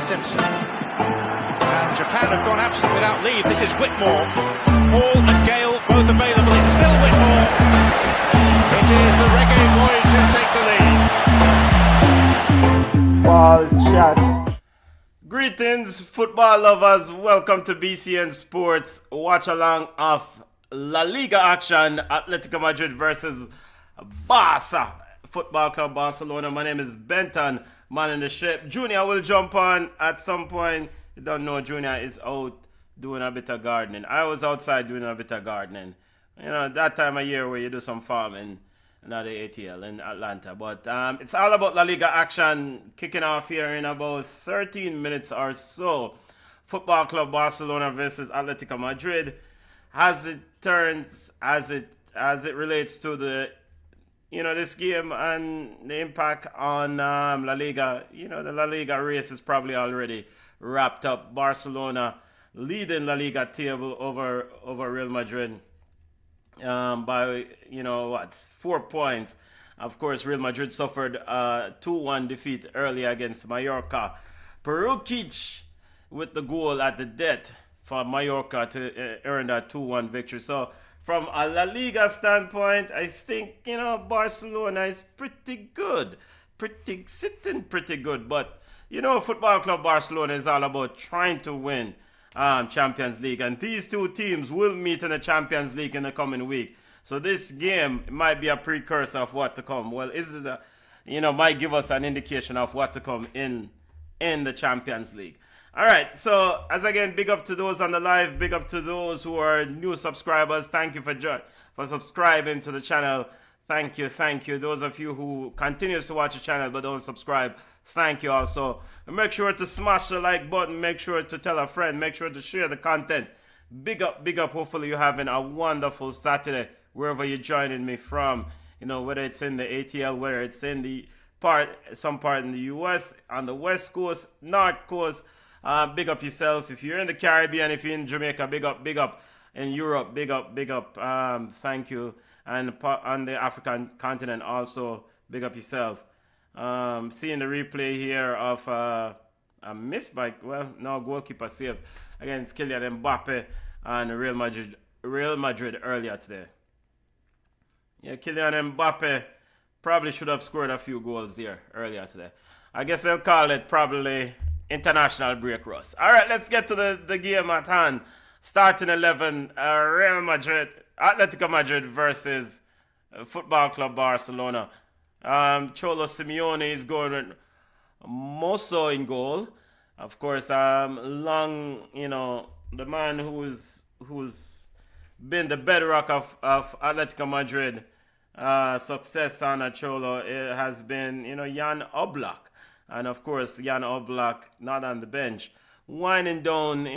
Simpson. And Japan have gone absent without leave. This is Whitmore. Hall and Gale both available. It's still Whitmore. It is the Reggae Boys who take the lead. Ball shot. Greetings, football lovers. Welcome to BCN Sports. Watch along of La Liga action. Atletico Madrid versus Barca. Football Club Barcelona. My name is Benton, man in the ship. Junior will jump on at some point. You don't know, Junior is out doing a bit of gardening. I was outside doing a bit of gardening. You know, that time of year where you do some farming. Not the ATL in Atlanta. But it's all about La Liga action kicking off here in about 13 minutes or so. Football Club Barcelona versus Atletico Madrid. As it turns, as it relates to the, you know, this game and the impact on La Liga. You know, the La Liga race is probably already wrapped up. Barcelona leading La Liga table over Real Madrid. By, you know, 4 points. Of course, Real Madrid suffered a 2-1 defeat early against Mallorca. Perukic with the goal at the death for Mallorca to earn that 2-1 victory. So, from a La Liga standpoint, I think, you know, Barcelona is pretty good. Sitting pretty good. But, you know, Football Club Barcelona is all about trying to win Champions League, and these two teams will meet in the Champions League in the coming week. So this game might be a precursor of what to come. Well, might give us an indication of what to come in the Champions League. All right, so as again, big up to those on the live, big up to those who are new subscribers. Thank you for subscribing to the channel. Thank you. Those of you who continue to watch the channel but don't subscribe, thank you also. Make sure to smash the like button. Make sure to tell a friend. Make sure to share the content. Big up. Hopefully you're having a wonderful Saturday wherever you're joining me from. You know, whether it's in the ATL, whether it's in some part in the US, on the West Coast, North Coast. Big up yourself. If you're in the Caribbean, if you're in Jamaica, big up. In Europe, big up. Thank you. And on the African continent also, big up yourself. Seeing the replay here of a missed by, goalkeeper save against Kylian Mbappe and Real Madrid earlier today. Yeah, Kylian Mbappe probably should have scored a few goals there earlier today. I guess they'll call it probably international break rust. All right, let's get to the game at hand. Starting 11, Real Madrid, Atletico Madrid versus Football Club Barcelona. Cholo Simeone is going with Mosso in goal. Of course, the man who's been the bedrock of Atletico Madrid success on Cholo, it has been, Jan Oblak. And of course, Jan Oblak not on the bench. Winding down,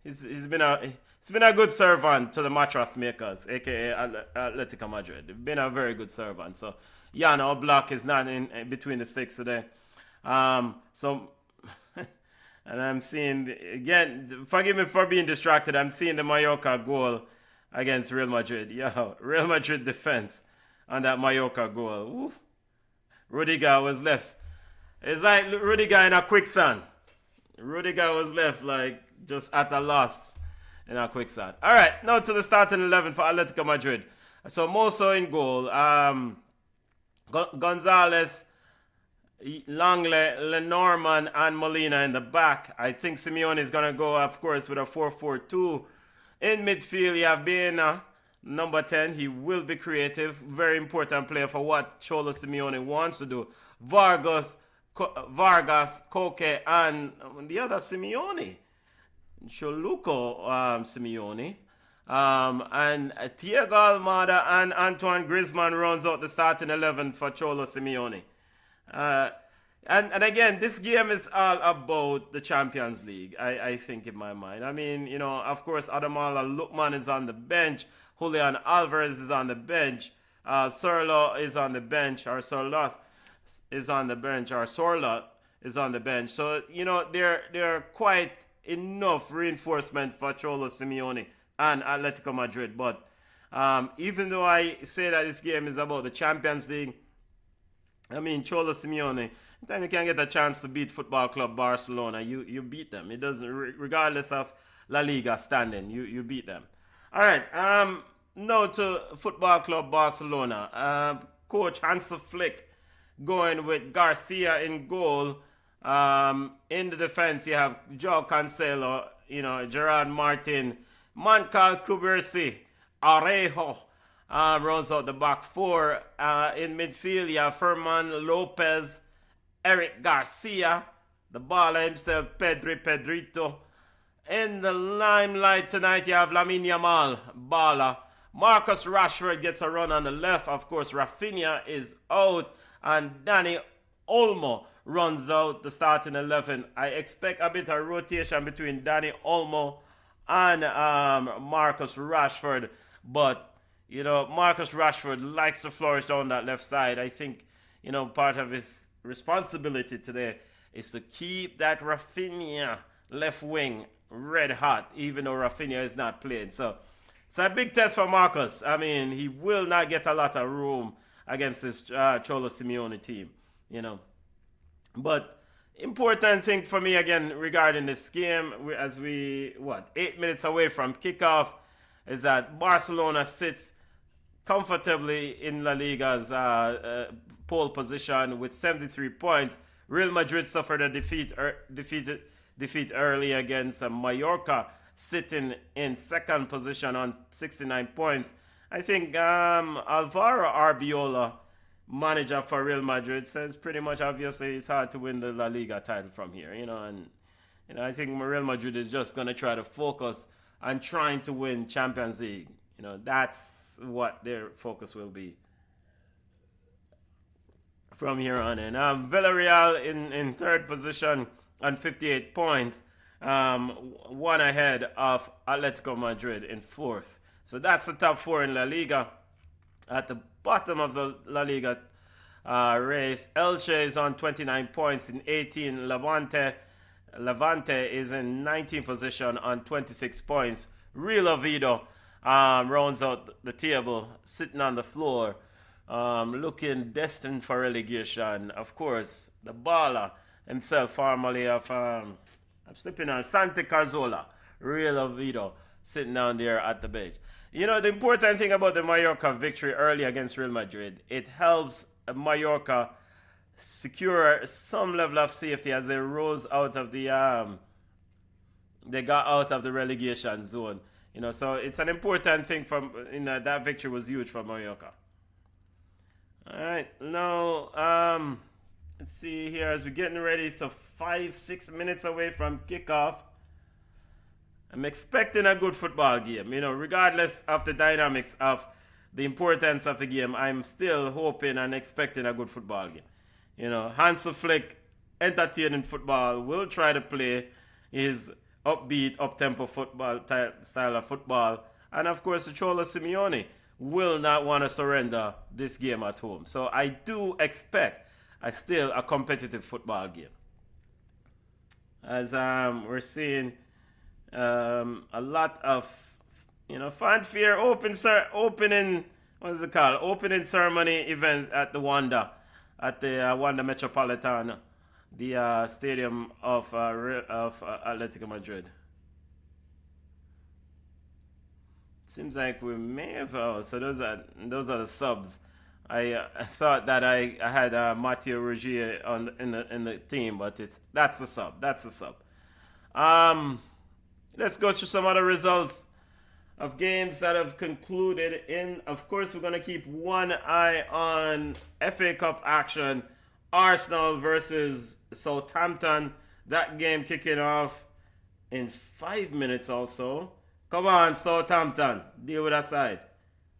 he's been a good servant to the mattress makers, aka Atletico Madrid. They've been a very good servant. So Jan Oblak is not in between the sticks today. And I'm seeing again. Forgive me for being distracted. I'm seeing the Mallorca goal against Real Madrid. Real Madrid defense on that Mallorca goal. Ooh. Rudiger was left. It's like Rudiger in a quicksand. Rudiger was left like just at a loss in a quicksand. All right, now to the starting 11 for Atletico Madrid. So Mosso in goal. Gonzalez, Langley, Lenormand, and Molina in the back. I think Simeone is going to go, of course, with a 4-4-2. In midfield, you have Baena, number 10. He will be creative. Very important player for what Cholo Simeone wants to do. Vargas, Koke, and the other Simeone. Choluco Simeone. And Thiago Almada and Antoine Griezmann runs out the starting 11 for Cholo Simeone. And again, this game is all about the Champions League, I think, in my mind. Of course, Ademola Lookman is on the bench. Julian Alvarez is on the bench. Sorloth is on the bench. So, they're quite enough reinforcement for Cholo Simeone and Atletico Madrid. But even though I say that this game is about the Champions League, Cholo Simeone anytime you can get a chance to beat Football Club Barcelona, you beat them. It doesn't, regardless of La Liga standing, you beat them. All right. Now to Football Club Barcelona. Coach Hansi Flick going with Garcia in goal. In the defense, you have Joao Cancelo, Gerard Martin, Mankal Kubersi, Arejo runs out the back four. In midfield, you have Ferman Lopez, Eric Garcia, the baller himself, Pedrito. In the limelight tonight, you have Lamine Yamal, baller. Marcus Rashford gets a run on the left. Of course, Raphina is out. And Dani Olmo runs out the starting 11. I expect a bit of rotation between Dani Olmo and Marcus Rashford. But, Marcus Rashford likes to flourish down that left side. I think, part of his responsibility today is to keep that Raphina left wing red hot, even though Raphina is not playing. So, it's a big test for Marcus. I mean, he will not get a lot of room against this Cholo Simeone team, But important thing for me, again, regarding this game, as 8 minutes away from kickoff, is that Barcelona sits comfortably in La Liga's pole position with 73 points. Real Madrid suffered a defeat early against Mallorca, sitting in second position on 69 points. I think Alvaro Arbiola, manager for Real Madrid, says pretty much obviously it's hard to win the La Liga title from here, and I think Real Madrid is just going to try to focus on trying to win Champions League. That's what their focus will be from here on in. Villarreal in third position on 58 points, one ahead of Atletico Madrid in fourth. So that's the top four in La Liga. At the bottom of the La Liga race, Elche is on 29 points in 18. Levante is in 19th position on 26 points. Real Oviedo rounds out the table, sitting on the floor, looking destined for relegation. Of course, the baller himself, formerly of I'm slipping on Santi Cazorla, Real Oviedo, sitting down there at the bench. The important thing about the Mallorca victory early against Real Madrid, it helps Mallorca secure some level of safety as they rose out of the they got out of the relegation zone. So it's an important thing that victory was huge for Mallorca. All right, now let's see here as we're getting ready. It's 5-6 minutes away from kickoff. I'm expecting a good football game. Regardless of the dynamics of the importance of the game, I'm still hoping and expecting a good football game. Hansi Flick, entertaining football, will try to play his upbeat, up-tempo football style of football. And of course, the Cholo Simeone will not want to surrender this game at home. So I do expect still a competitive football game. As we're seeing a lot of fanfare, opening ceremony event at the Wanda Metropolitano, the stadium of Atletico Madrid. Seems like we may have. So those are the subs. I thought that I had Matteo Ruggier in the team, but that's the sub. Let's go through some other results of games that have concluded. Of course, we're going to keep one eye on FA Cup action. Arsenal versus Southampton. That game kicking off in 5 minutes also. Come on, Southampton. Deal with that side.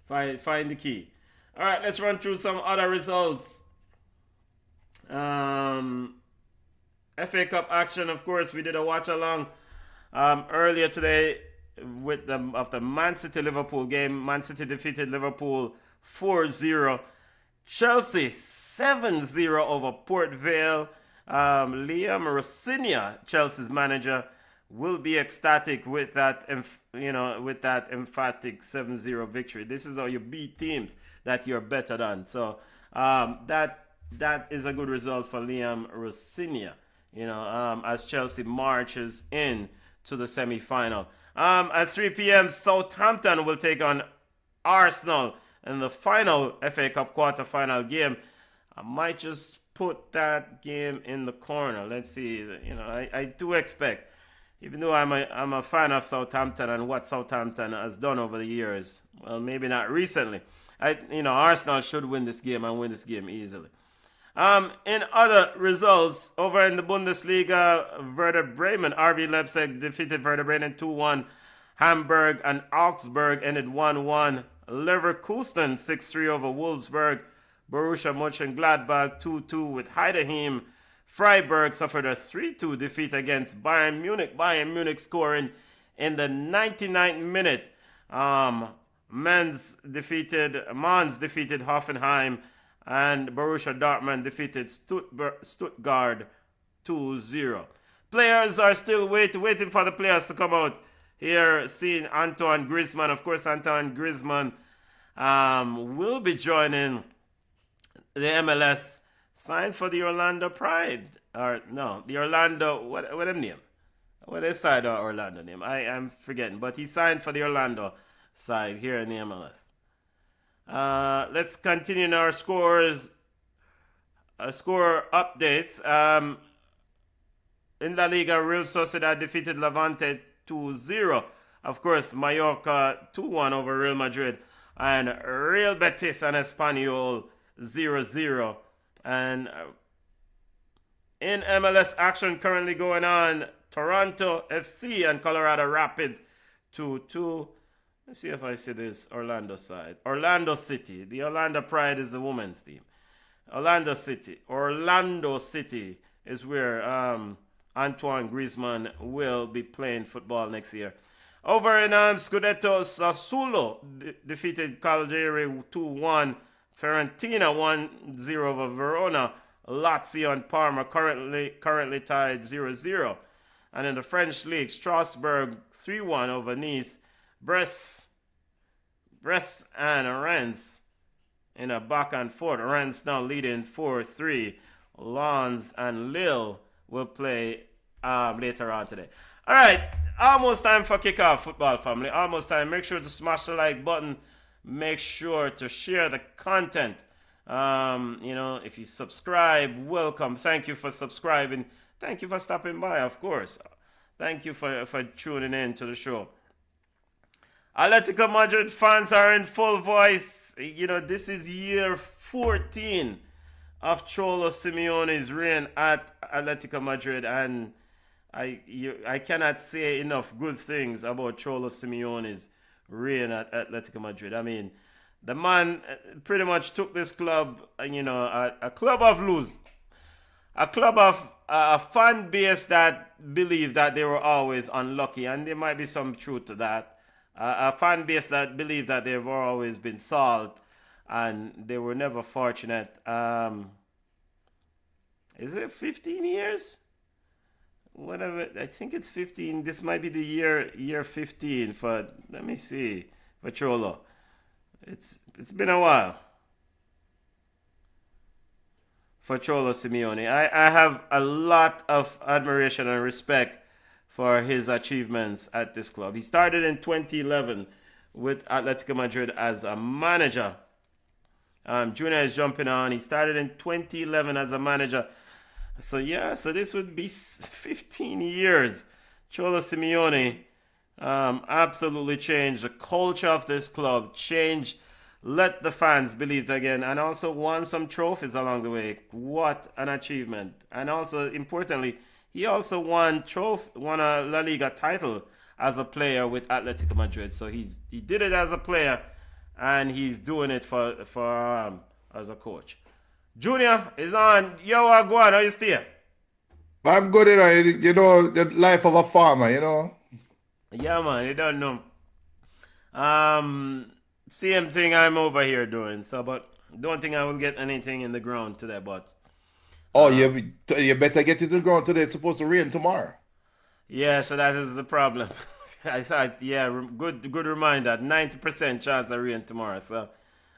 Find the key. All right, let's run through some other results. FA Cup action, of course, we did a watch along earlier today of the Man City Liverpool game. Man City defeated Liverpool 4-0. Chelsea 7-0 over Port Vale. Liam Rossignol, Chelsea's manager, will be ecstatic with that emphatic 7-0 victory. This is how you beat teams that you're better than. So that that is a good result for Liam Rosinha, as Chelsea marches in to the semi-final. At 3 p.m., Southampton will take on Arsenal in the final FA Cup quarter-final game. I might just put that game in the corner. Let's see. I do expect, even though I'm a fan of Southampton and what Southampton has done over the years, well, maybe not recently. Arsenal should win this game and win this game easily. In other results, over in the Bundesliga, Werder Bremen, RB Leipzig defeated Werder Bremen 2-1. Hamburg and Augsburg ended 1-1. Leverkusen 6-3 over Wolfsburg. Borussia Mönchengladbach 2-2 with Heidenheim. Freiburg suffered a 3-2 defeat against Bayern Munich. Bayern Munich scoring in the 99th minute. Mainz defeated Hoffenheim, and Borussia Dortmund defeated Stuttgart 2-0. Players are still waiting for the players to come out. Here, seeing Antoine Griezmann. Of course, Antoine Griezmann will be joining the MLS, signed for the Orlando Pride. Or, no, the Orlando, what them name? What is side of Orlando name? I'm forgetting. But he signed for the Orlando side here in the MLS. Let's continue in our score updates. In La Liga, Real Sociedad defeated Levante 2-0. Of course, Mallorca 2-1 over Real Madrid. And Real Betis and Espanyol 0-0. And in MLS action currently going on, Toronto FC and Colorado Rapids 2-2. Let's see if I see this Orlando side. Orlando City. The Orlando Pride is the women's team. Orlando City is where Antoine Griezmann will be playing football next year. Over in Scudetto, Sassuolo defeated Cagliari 2-1. Fiorentina 1-0 over Verona. Lazio and Parma currently tied 0-0. And in the French league, Strasbourg 3-1 over Nice. Brest and Rennes in a back and forth. Rennes now leading 4-3. Lens and Lille will play later on today. All right, almost time for kickoff, football family. Almost time. Make sure to smash the like button. Make sure to share the content. If you subscribe, welcome. Thank you for subscribing. Thank you for stopping by, of course. Thank you for tuning in to the show. Atletico Madrid fans are in full voice. This is year 14 of Cholo Simeone's reign at Atletico Madrid, and I cannot say enough good things about Cholo Simeone's reign at Atletico Madrid. I mean, the man pretty much took this club, a club of losers, a club of a fan base that believed that they were always unlucky, and there might be some truth to that. A fan base that believed that they've always been salt and they were never fortunate. Is it 15 years? Whatever, I think it's 15. This might be the year 15 for, let me see, for Cholo. It's been a while for Cholo Simeone. I have a lot of admiration and respect for his achievements at this club. He started in 2011 with Atletico Madrid as a manager. Junior is jumping on. He started in 2011 as a manager. So this would be 15 years. Cholo Simeone absolutely changed the culture of this club, let the fans believe again, and also won some trophies along the way. What an achievement. And also, importantly, he also won a La Liga title as a player with Atletico Madrid. So he did it as a player, and he's doing it for as a coach. Junior is on. Yo, go on. How you stay? I'm good, the life of a farmer, Yeah, man, you don't know. Same thing I'm over here doing. So, but don't think I will get anything in the ground today, but. Oh, you better get it to the ground today. It's supposed to rain tomorrow. Yeah, so that is the problem. I thought, good reminder. 90% chance of rain tomorrow. So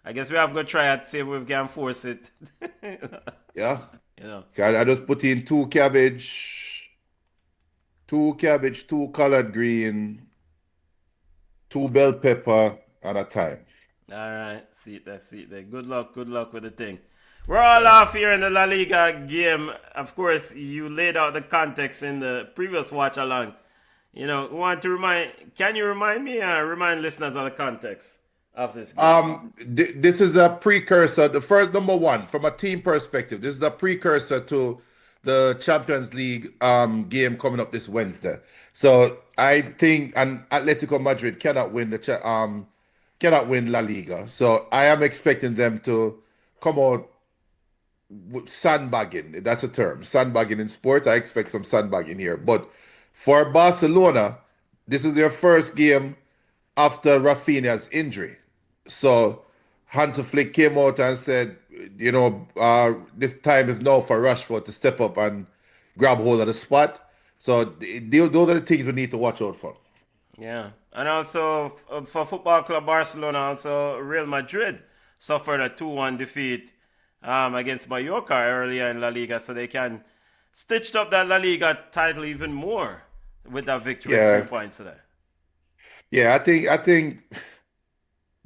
I guess we have to try it, see if we can force it. Yeah. You know. I just put in two cabbage, two collard green, two bell pepper at a time. All right, see it there. Good luck with the thing. We're all off here in the La Liga game. Of course, you laid out the context in the previous watch along. Can you remind me, remind listeners of the context of this game? This is a precursor. The first number one, from a team perspective, this is the precursor to the Champions League game coming up this Wednesday. So I think Atletico Madrid cannot win La Liga. So I am expecting them to come out sandbagging. That's a term. Sandbagging in sports. I expect some sandbagging here. But for Barcelona, this is their first game after Raphina's injury. So Hansi Flick came out and said, this time is now for Rashford to step up and grab hold of the spot. So those are the things we need to watch out for. Yeah. And also for Football Club Barcelona, also Real Madrid suffered a 2-1 defeat against Mallorca earlier in La Liga, so they can stitch up that La Liga title even more with that victory. Yeah. 3 points today. Yeah, I think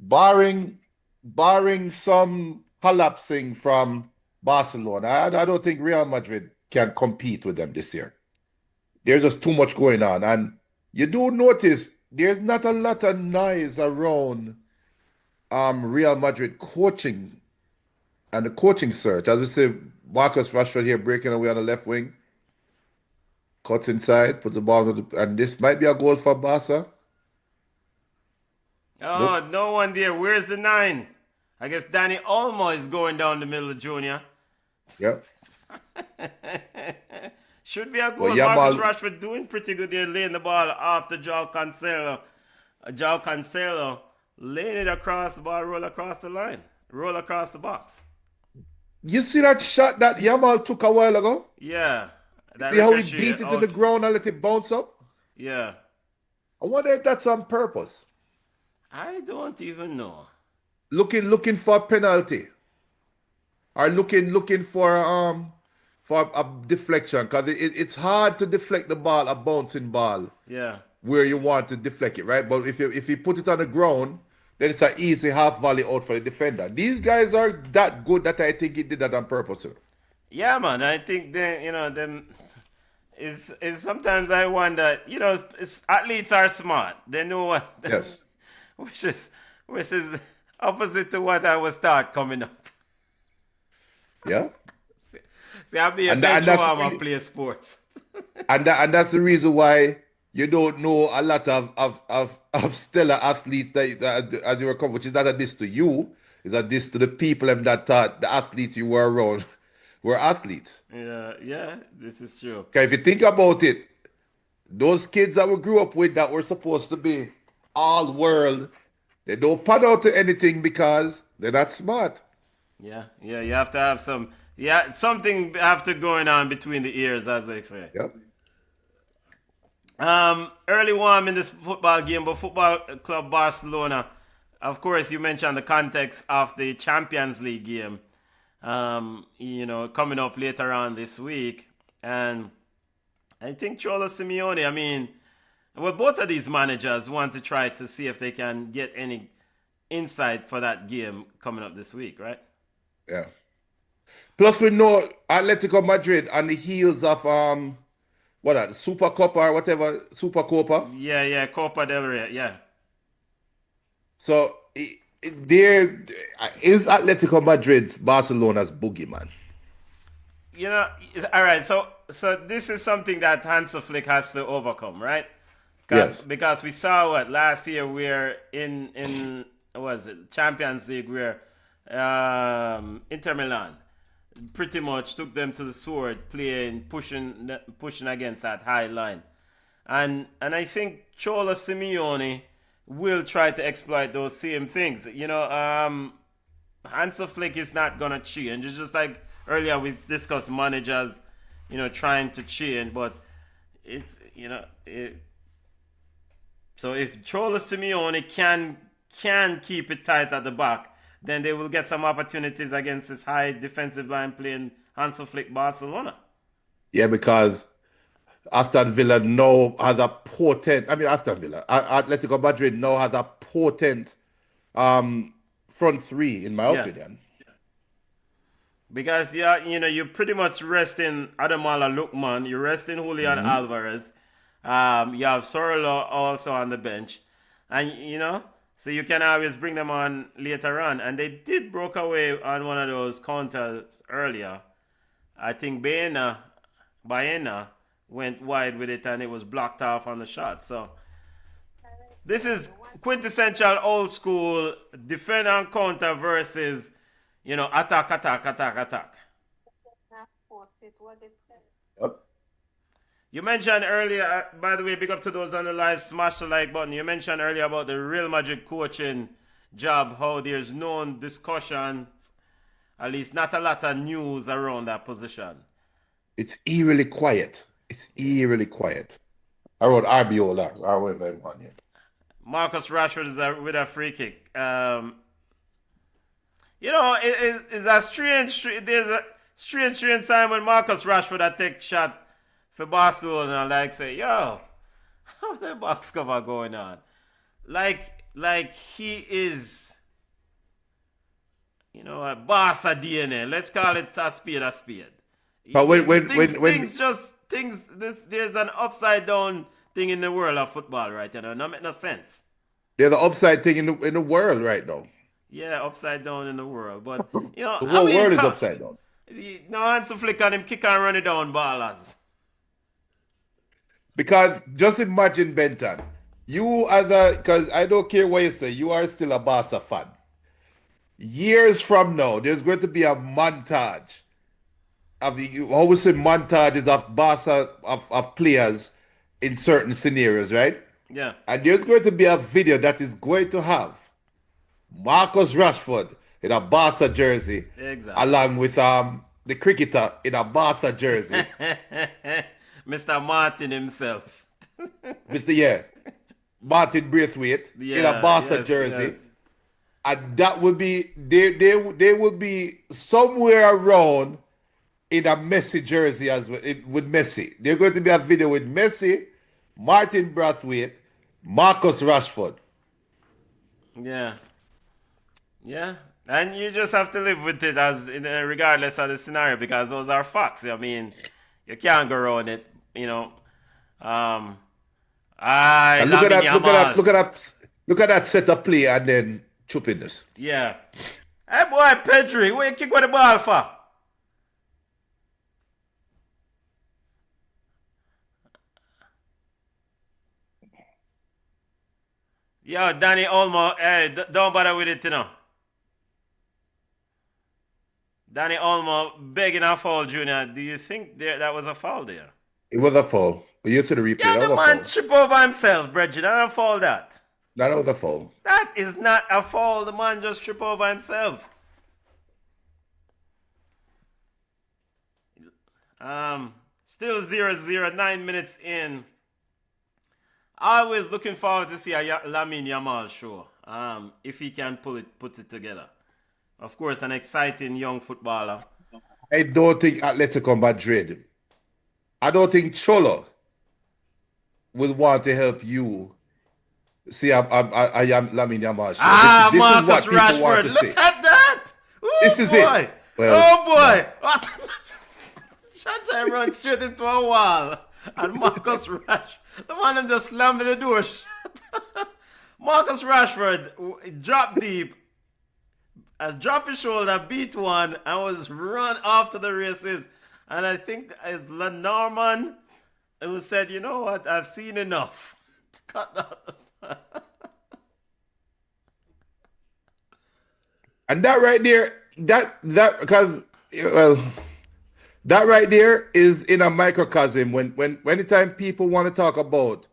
barring some collapsing from Barcelona, I don't think Real Madrid can compete with them this year. There's just too much going on, and you do notice there's not a lot of noise around Real Madrid coaching and the coaching search. As we say, Marcus Rashford here breaking away on the left wing, cuts inside, puts the ball and this might be a goal for Barca. Oh, Nope. no one there. Where's the 9? I guess Danny Olmo is going down the middle of Junior. Yep. Should be a Well, goal. Marcus Yamal, Rashford doing pretty good there, laying the ball after João Cancelo. João Cancelo laying it across the ball, roll across the line, roll across the box. you see that shot that Yamal took a while ago? Yeah. That See how he ricochet beat it to out. the ground and let it bounce up? Yeah. I wonder if that's on purpose. I don't even know. Looking for a penalty. Or looking for a deflection, because it's hard to deflect the ball, a bouncing ball, Yeah. where you want to deflect it, right? But if you put it on the ground, then it's an easy half volley out for the defender. These guys are that good that I think he did that on purpose. Yeah, man. I think them is sometimes I wonder, athletes are smart. They know what Yes. which is opposite to what I was taught coming up. Yeah. See, I'll be a And bench that's warmer, play sports. and that's the reason why you don't know a lot of stellar athletes that as you were coming, which is not a diss to you, is a diss to the people that thought the athletes you were around were athletes. Yeah, this is true. Okay, if you think about it, those kids that we grew up with that were supposed to be all world, they don't pan out to anything because they're not smart. Yeah, you have to have something have to going on between the ears, as they say. Yep. Early warm in this football game, but Football Club Barcelona, of course, you mentioned the context of the Champions League game, coming up later on this week. And I think Cholo Simeone, both of these managers want to try to see if they can get any insight for that game coming up this week, right? Yeah. Plus, we know Atletico Madrid on the heels of Super Copa or whatever, Super Copa. Yeah, Copa del Rey, yeah. So there is Atletico Madrid's Barcelona's boogeyman. All right. So this is something that Hansi Flick has to overcome, right? Yes. Because we saw last year we're in what was it, Champions League, where Inter Milan pretty much took them to the sword, pushing against that high line, and I think Cholo Simeone will try to exploit those same things. Hansi Flick is not gonna change. It's just like earlier we discussed managers, trying to change, but it's so if Cholo Simeone can keep it tight at the back, then they will get some opportunities against this high defensive line playing Hansi Flick Barcelona. Yeah, because Aston Villa now has a potent. I mean, Aston Villa, Atletico Madrid now has a potent front three, in my opinion. Because you're pretty much resting Ademola Lookman, you're resting Julian Alvarez. You have Sorlo also on the bench, and so you can always bring them on later on. And they did broke away on one of those counters earlier. I think Baena went wide with it, and it was blocked off on the shot. So this is quintessential old school defend and counter versus attack. Yep. You mentioned earlier, by the way, big up to those on the live, smash the like button. You mentioned earlier about the Real Madrid coaching job, how there's no discussions, at least not a lot of news around that position. It's eerily quiet. I wrote Arbiola, or whatever I want here. Marcus Rashford is with a free kick. It's a there's a strange time when Marcus Rashford I take shot for Barcelona, like say, yo, how the box cover going on? Like he is, a Barca DNA. Let's call it a spade. But when there's an upside down thing in the world of football right now. No make no sense. There's an upside thing in the world right now. Yeah, upside down in the world. But the whole world is upside down. No Hansi Flick on him kick and run it down ballers. Because just imagine, Benton, because I don't care what you say, you are still a Barca fan. Years from now, there's going to be a montage of montages of Barca of players in certain scenarios, right? Yeah. And there's going to be a video that is going to have Marcus Rashford in a Barca jersey, exactly, along with the cricketer in a Barca jersey. Mr. Martin himself. Martin Braithwaite in a Barca jersey. Yes. And that would be, they would be somewhere around in a Messi jersey as well, with Messi. There's going to be a video with Messi, Martin Braithwaite, Marcus Rashford. Yeah. And you just have to live with it regardless of the scenario, because those are facts. I mean, you can't go around it. Look at that set of play and then choppiness. Yeah. Hey boy, Pedri, where you kick with the ball for? Yo, Danny Olmo, hey, don't bother with it, Danny Olmo begging a foul, Junior. Do you think that was a foul there? It was a foul. But you see the replay. Yeah, the man trip over himself, Bridget. That was a foul, that. That was a foul. That is not a foul. The man just trip over himself. Still 0-0, 9 minutes in. Always looking forward to see a Lamine Yamal show. If he can put it together. Of course, an exciting young footballer. I don't think Atletico Madrid, I don't think Cholo will want to help you see a Lamine Yamal show. This is what people Rashford, want to see. Look at that! Ooh, this is boy. it. Well, boy! Shot run straight into a wall. And Marcus Rashford, the man them just slamming the door. Marcus Rashford dropped deep, dropped his shoulder, beat one, and was run off to the races. And I think it's Lenormand who said, you know what, I've seen enough. Cut that. And that right there, that right there is in a microcosm when anytime people want to talk about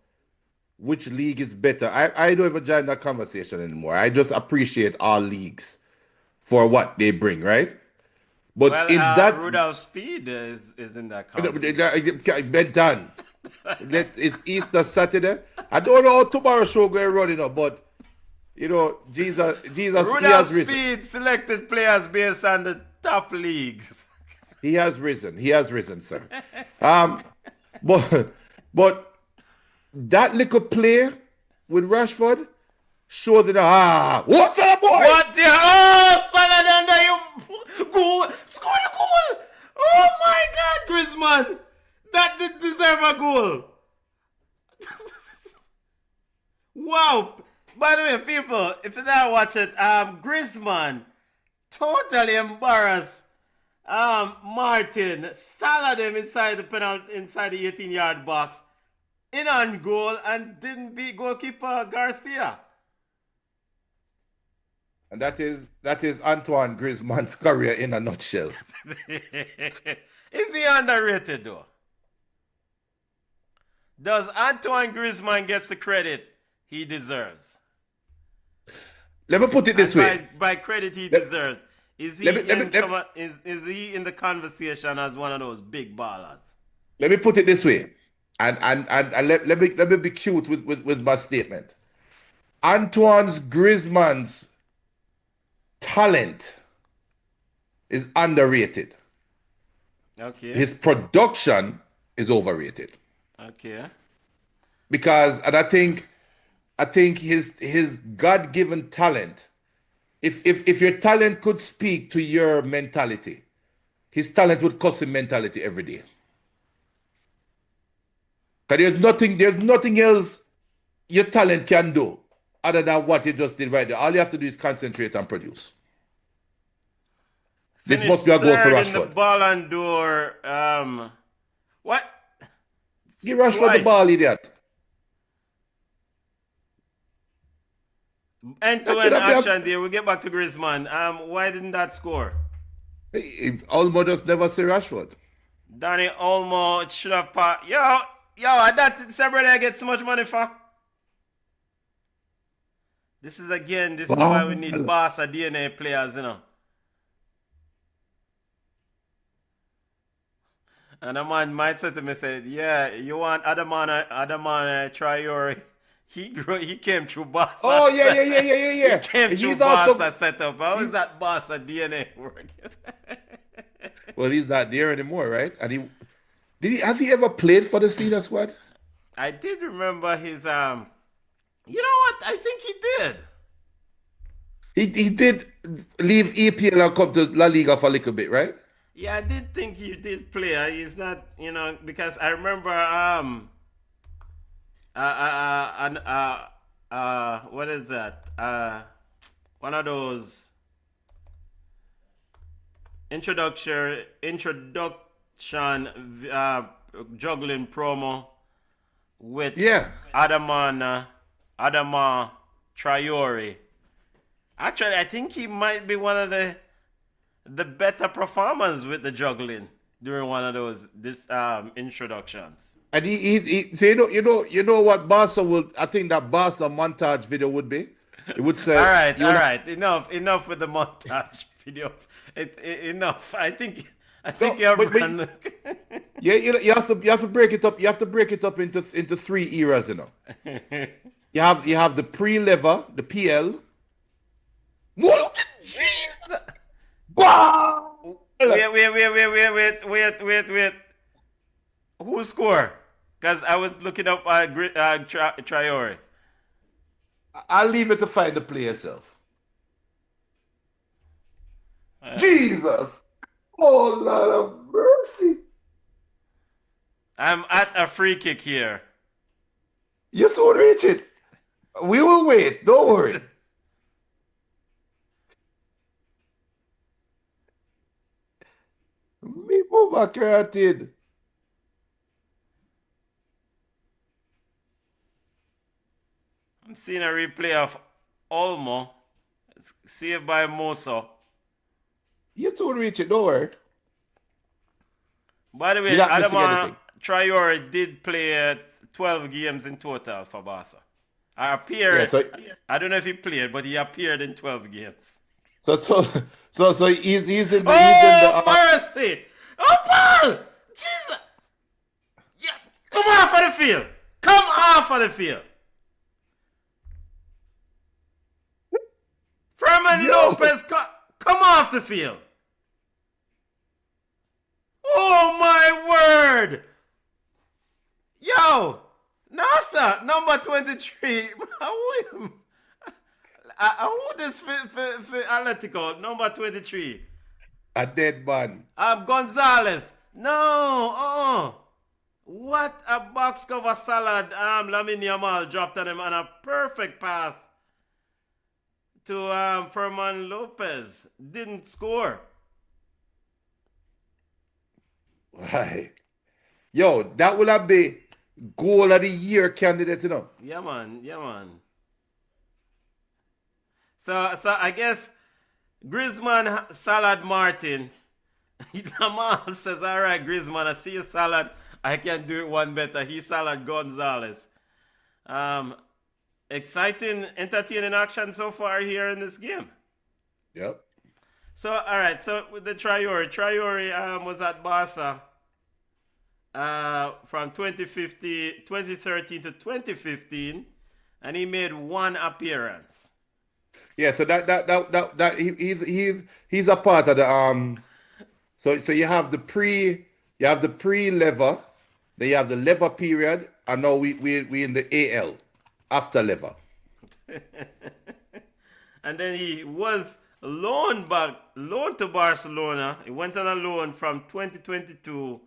which league is better, I don't even join that conversation anymore. I just appreciate all leagues for what they bring, right? But Rudolph Speed is in that conversation. Bedtime. It's Easter Saturday. I don't know how tomorrow's show going to run, but Jesus, he Rudolph has risen. Speed selected players based on the top leagues. He has risen. He has risen, sir. But that little play with Rashford showed that what's up, boy? What the Salah under you goal, score the goal! Oh my God, Griezmann, that did deserve a goal. Wow! By the way, people, if you don't watch it, Griezmann totally embarrassed Martin, Salah them inside the penalty, inside the 18-yard box, in on goal, and didn't beat goalkeeper Garcia. And that is Antoine Griezmann's career in a nutshell. Is he underrated though? Does Antoine Griezmann get the credit he deserves? Let me put it this way. By credit he deserves. Is he is he in the conversation as one of those big ballers? Let me put it this way. And let me be cute with my statement. Antoine's Griezmann's talent is underrated. Okay. His production is overrated. Okay. Because, and I think his God-given talent, if your talent could speak to your mentality, his talent would cost him mentality every day. Because there's nothing else your talent can do other than what you just did right there. All you have to do is concentrate and produce. This must be a goal for in the Rashford. Ballon d'Or. What? Give Rashford the ball, idiot. End-to-end action there. We'll get back to Griezmann. Why didn't that score? Olmo just never say Rashford. Danny Olmo should have passed. Yo, that Sabre I get so much money for. This is why we need Barca DNA players, you know. And a man might say to me, said, yeah, you want Adamana Traore. He came through Barca. Oh, yeah. He came through Barca setup. How is that Barca DNA working? Well, he's not there anymore, right? And has he ever played for the senior squad? I did remember his you know what? I think he did. He did leave EPL and come to La Liga for a little bit, right? Yeah, I did think he did play. He's not, because I remember what is that? One of those introduction juggling promo with Adama Traore. Actually, I think he might be one of the better performers with the juggling during one of those introductions. And you know what Barca would, I think that Barca montage video would be. It would say, all right, enough with the montage video. Enough. I think everyone. Yeah, you have to break it up. You have to break it up into 3 eras, you know. You have the pre-lever, the PL. What? Wait. Who scored? Because I was looking up Traore. I'll leave it to find the play yourself. Jesus! Oh, Lord of mercy. I'm at a free kick here. You soon reach it. We will wait. Don't worry. Me move my created. I'm seeing a replay of Olmo. Saved by Moso. You soon reach it. Don't worry. By the way, Adama Traore did play 12 games in total for Barca. I don't know if he played, but he appeared in 12 games. So he's in the. Mercy! Oh, Paul! Jesus! Yeah, come off of the field! Come off of the field! Ferman Lopez come off the field. Oh my word! Yo, Nasa, number 23. Who this for Atletico? Number 23. A dead man. Gonzalez. No, What a box cover salad. Lamine Yamal dropped on him, and a perfect pass to Ferman Lopez. Didn't score. Right. Yo, that will have been goal of the year candidate, you know. Yeah, man. So I guess Griezmann, Salad, Martin. Lamal says, all right, Griezmann, I see you, Salad. I can do it one better. He Salad Gonzalez. Exciting, entertaining action so far here in this game. Yep. So, all right. So, with the Traore was at Barca from 2013 to 2015, and he made one appearance. Yeah. So he's a part of the So you have the pre-lever, then you have the lever period, and now we in the AL after lever. And then he was loaned to Barcelona. He went on a loan from 2022,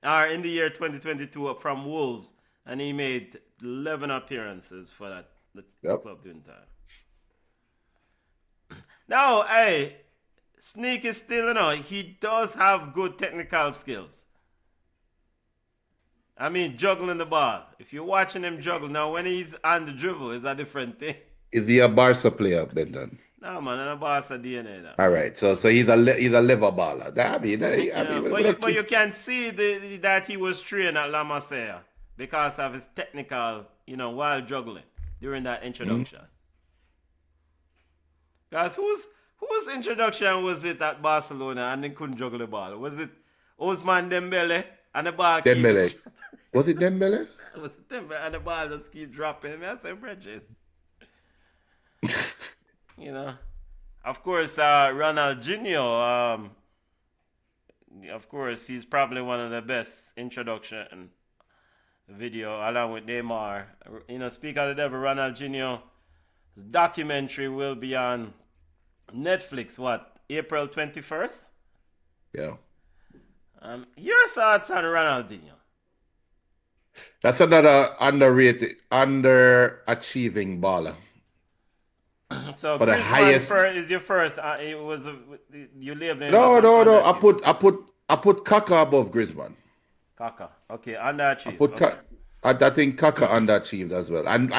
or in the year 2022 from Wolves, and he made 11 appearances for the club during time. Now, hey, Sneak is still, he does have good technical skills. I mean, juggling the ball. If you're watching him juggle, now when he's on the dribble, it's a different thing. Is he a Barca player, Brendan? No, man, and a Barca DNA now. All right, so he's a lever baller. But you can see that he was trained at La Masia because of his technical, while juggling during that introduction. Guys, whose introduction was it at Barcelona and they couldn't juggle the ball? Was it Ousmane Dembele and the ball Dembele. Was it Dembele? Was it Dembele and the ball just keep dropping? I said, Bridget. Of course, Ronaldinho, of course, he's probably one of the best introduction video along with Neymar. Speak of the devil, Ronaldinho's documentary will be on Netflix, April 21st? Yeah. Your thoughts on Ronaldinho? That's another underachieving baller. So for the highest is your first. It was you lived in. No. I put Kaka above Griezmann. Kaka, okay, underachieved. I think Kaka underachieved as well. And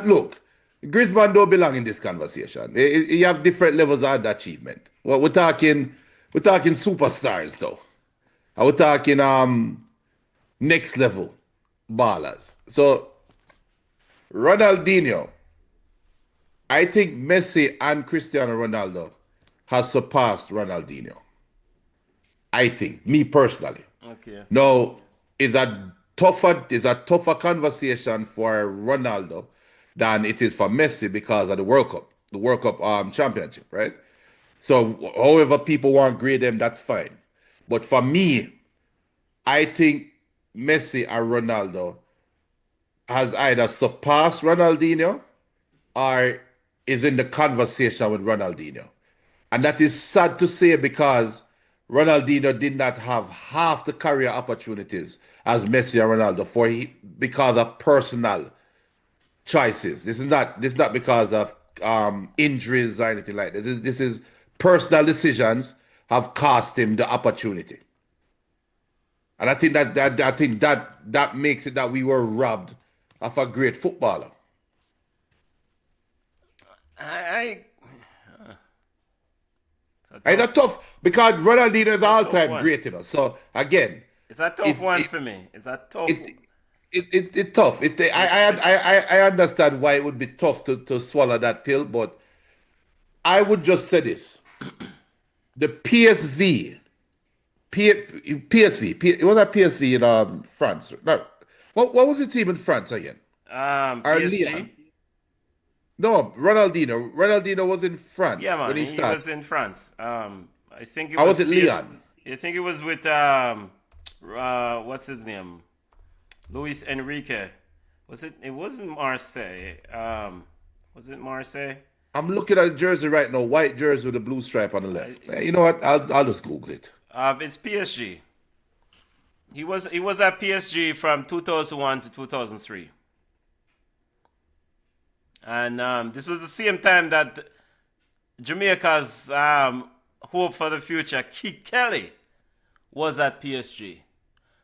look, Griezmann don't belong in this conversation. You have different levels of underachievement. Well, we're talking superstars though. We're talking next level ballers. So Ronaldinho, I think Messi and Cristiano Ronaldo has surpassed Ronaldinho. I think, me personally. Okay. Now, is a tougher conversation for Ronaldo than it is for Messi because of the World Cup championship, right? So, however people want to grade them, that's fine. But for me, I think Messi and Ronaldo has either surpassed Ronaldinho or is in the conversation with Ronaldinho. And that is sad to say because Ronaldinho did not have half the career opportunities as Messi and Ronaldo because of personal choices. This is not because of injuries or anything like that. This is personal decisions have cost him the opportunity. And I think that makes it that we were robbed of a great footballer. It's a tough because Ronaldinho is all-time great, So again, it's a tough one for me. It's a tough. It's tough. I understand why it would be tough to swallow that pill, but I would just say this: the PSV. It was that PSV in France. No, what was the team in France again? PSG. No, Ronaldinho. Ronaldinho was in Yeah, France man, when he he started. was in France. I think it I was was at Lyon. I think it was with what's his name? Luis Enrique. Was it? It wasn't Marseille. Was it Marseille? I'm looking at a jersey right now, white jersey with a blue stripe on the left. I, You know what? I'll just Google it. it's PSG. He was at PSG from 2001 to 2003, and this was the same time that Jamaica's hope for the future, Keith Kelly, was at PSG.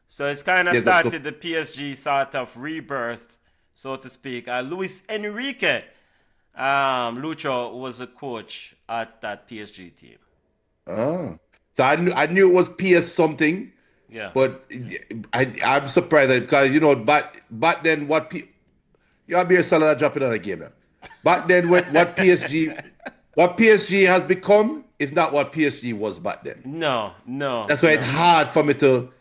So it's kind of Yeah, started the PSG sort of rebirth, so to speak. Luis Enrique, Lucho was a coach at that PSG team. so I knew it was PS something, Yeah. but I'm surprised that because back then you're beer salad dropping on a game now. Back then what PSG has become is not what PSG was back then. No, no. That's why no. it's hard for me to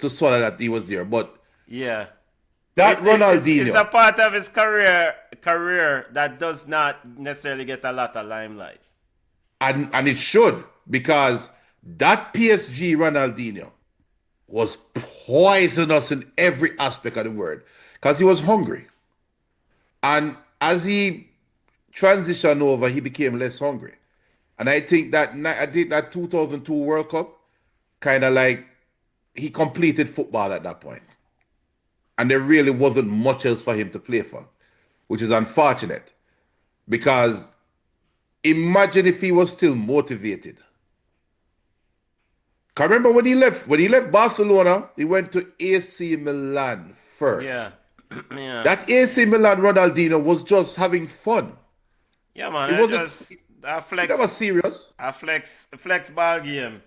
swallow that he was there. But Yeah. that It's Ronaldinho, a part of his career that does not necessarily get a lot of limelight. and it should, because that PSG Ronaldinho was poisonous in every aspect of the word, because he was hungry. And as he transitioned over, he became less hungry. And I think that 2002 World Cup kind of like he completed football at that point. And there really wasn't much else for him to play for, which is unfortunate. Because imagine if he was still motivated. 'Cause remember when he left Barcelona, he went to AC Milan first. Yeah. Yeah. That AC Milan Ronaldinho was just having fun. Yeah, man. It It wasn't just that was serious. a flex ball game.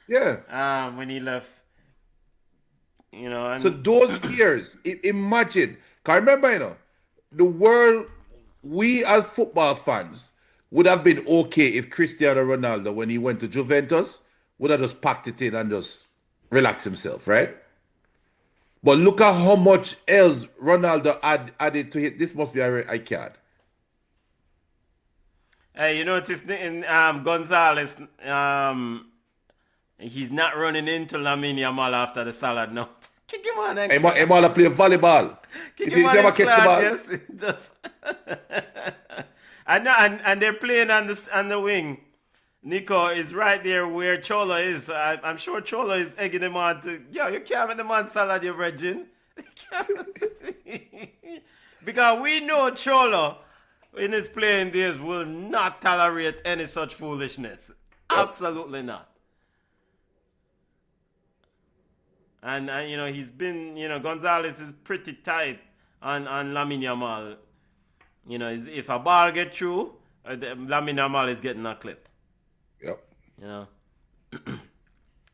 Yeah. When he left. And So those years, imagine. 'Cause remember, the world, we as football fans would have been okay if Cristiano Ronaldo, when he went to Juventus, would have just packed it in and just relaxed himself, right? But look at how much else Ronaldo added to it. This must be a card. hey, you notice in Gonzalez, he's not running into Lamine Yamal after the salad now. Kick him on and I'm all play volleyball. kick You see him on him and catch the ball? yes, it does. and they're playing on the wing. Nico is right there where Cholo is. I'm sure Cholo is egging him on to, you can't have the man salad, you virgin. Because we know Cholo in his playing days will not tolerate any such foolishness. Absolutely not. And he's been, Gonzalez is pretty tight on Lamine Yamal. If a ball get through, Lamine Yamal is getting a clip. Yep.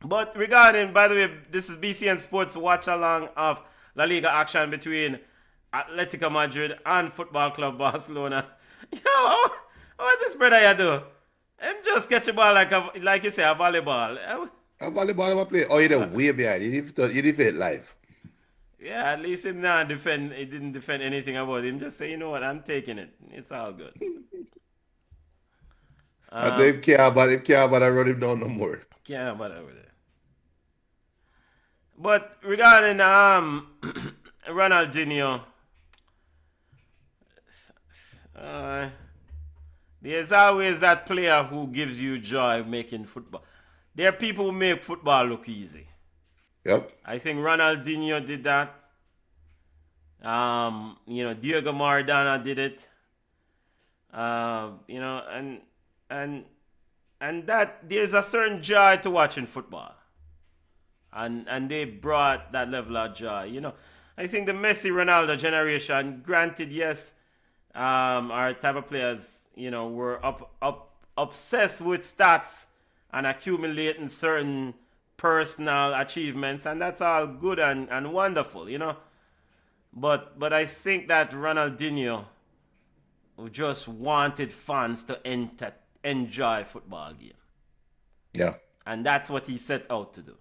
But regarding, by the way, this is BCN Sports watch along of La Liga action between Atletico Madrid and Football Club Barcelona. What this brother you do? Him just catch a ball like you say, a volleyball. A volleyball ever play? Oh, you're way behind. You didn't it live. Yeah, at least him not defend. He didn't defend anything about him. Just say, you know what, I'm taking it. It's all good. I tell him care about I run him down no more. Yeah, whatever. But regarding Ronaldinho, there's always that player who gives you joy making football. There are people who make football look easy. Yep. I think Ronaldinho did that. Diego Maradona did it. And that there's a certain joy to watching football. And they brought that level of joy. I think the Messi Ronaldo generation, granted, yes, our type of players, were obsessed with stats and accumulating certain personal achievements, and that's all good and wonderful, But I think that Ronaldinho just wanted fans to enjoy football game. Yeah. And that's what he set out to do.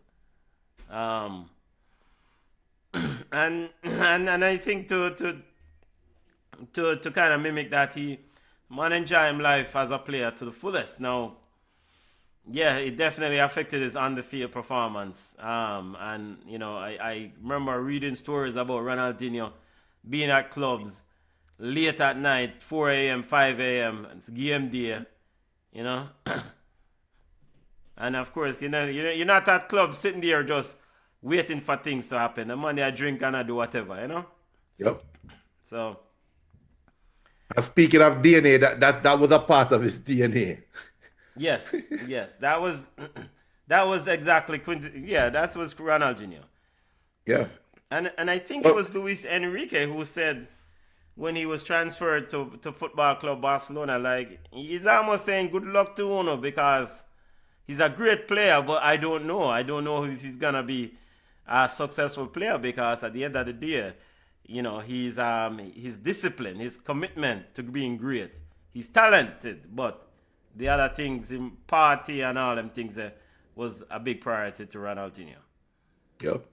And I think to to kind of mimic that. He man enjoy him life as a player to the fullest. Now, yeah, it definitely affected his on the field performance. And you know, I remember reading stories about Ronaldinho being at clubs late at night, 4 a.m., 5 a.m. It's game day, you know. And of course, you're not at club sitting there just waiting for things to happen. The money I drink and I do whatever, you know. Yep. So And speaking of DNA, that was a part of his DNA. yes, yes, that was that was exactly yeah, that was Ronaldinho. Yeah. And I think it Well, was Luis Enrique who said when he was transferred to Football Club Barcelona, like he's almost saying good luck to Uno because he's a great player, but I don't know. I don't know if he's gonna be a successful player because at the end of the day, you know, his discipline, his commitment to being great. He's talented, but the other things, in party and all them things, was a big priority to Ronaldinho. yep.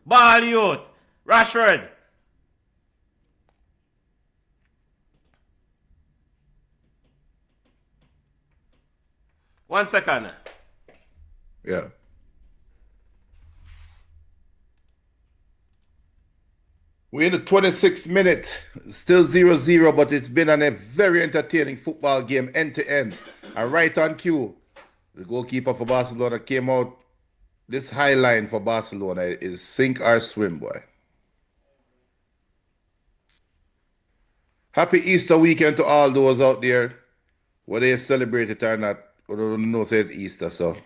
Ball youth, Rashford. One second. Yeah. We're in the 26th minute, still 0-0, but it's been a very entertaining football game end to end. And right on cue, the goalkeeper for Barcelona came out. This high line for Barcelona is sink or swim, boy. Happy Easter weekend to all those out there, whether they celebrate it or not. I don't know if it's Easter, so.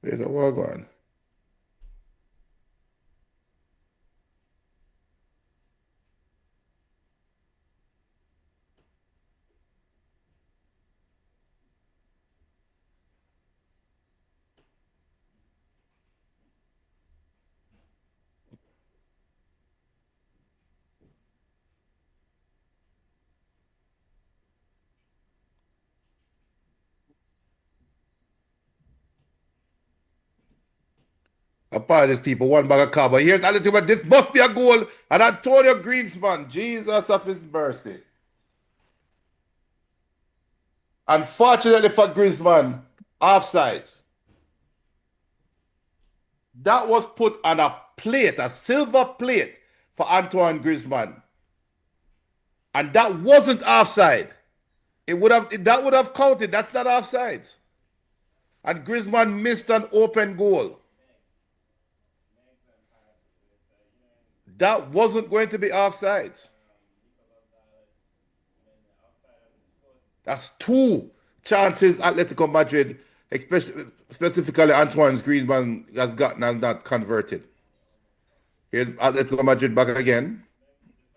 There's a war going. Apologies, people. One bag of car. But here's Atletico Madrid. This must be a goal. And Antonio Griezmann, Jesus of his mercy. Unfortunately for Griezmann, offsides. That was put on a plate, a silver plate for Antoine Griezmann. And that wasn't offside. That would have counted. That's not offsides. And Griezmann missed an open goal. That wasn't going to be offsides. That's two chances Atletico Madrid, specifically Antoine Griezmann, has gotten and not converted. Here's Atletico Madrid back again.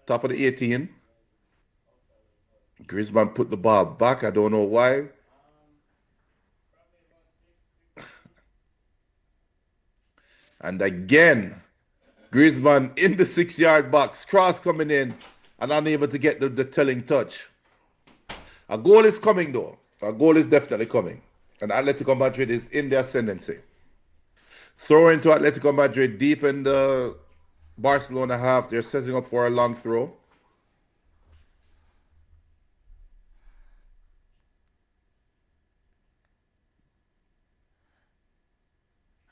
Top of the 18. Griezmann put the ball back. I don't know why. And again, Griezmann in the 6-yard box. Cross coming in and unable to get the telling touch. A goal is coming, though. A goal is definitely coming. And Atletico Madrid is in the ascendancy. Throw into Atletico Madrid deep in the Barcelona half. They're setting up for a long throw.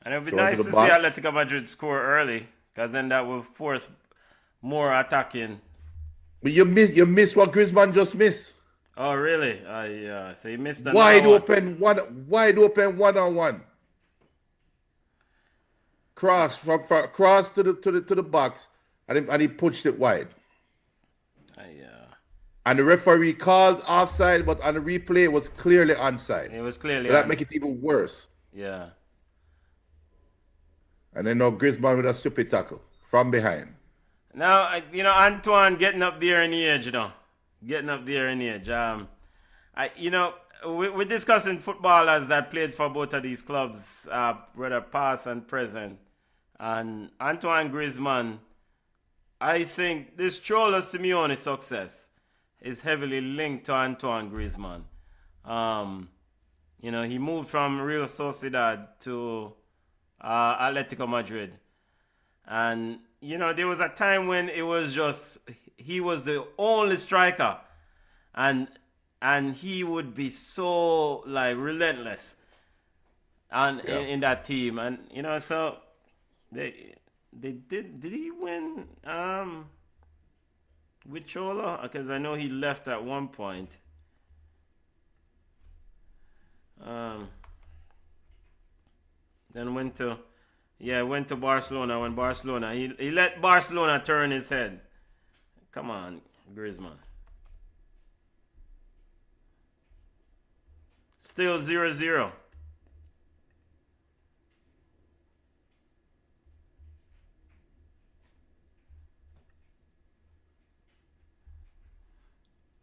And it would be Throw into nice the to see box. Atletico Madrid score early because then that will force more attacking. But you miss what Griezmann just missed. Oh, really? So he missed another Wide one. open one-on-one. Cross cross to the box, and he punched it wide. And the referee called offside, but on the replay it was clearly onside. It was clearly So that onside. make it even worse. Yeah. And then now Griezmann with a stupid tackle from behind. Now, Antoine getting up there in age, Getting up there in age. We're discussing footballers that played for both of these clubs, whether past and present. And Antoine Griezmann I think this Cholo Simeone success is heavily linked to Antoine Griezmann. He moved from Real Sociedad to Atletico Madrid. And, there was a time when it was just, he was the only striker. And he would be so, like, relentless in that team. And, so did he win with Cholo? Because I know he left at one point. Then went to Barcelona. When Barcelona, he let Barcelona turn his head. Come on, Griezmann. Still 0-0.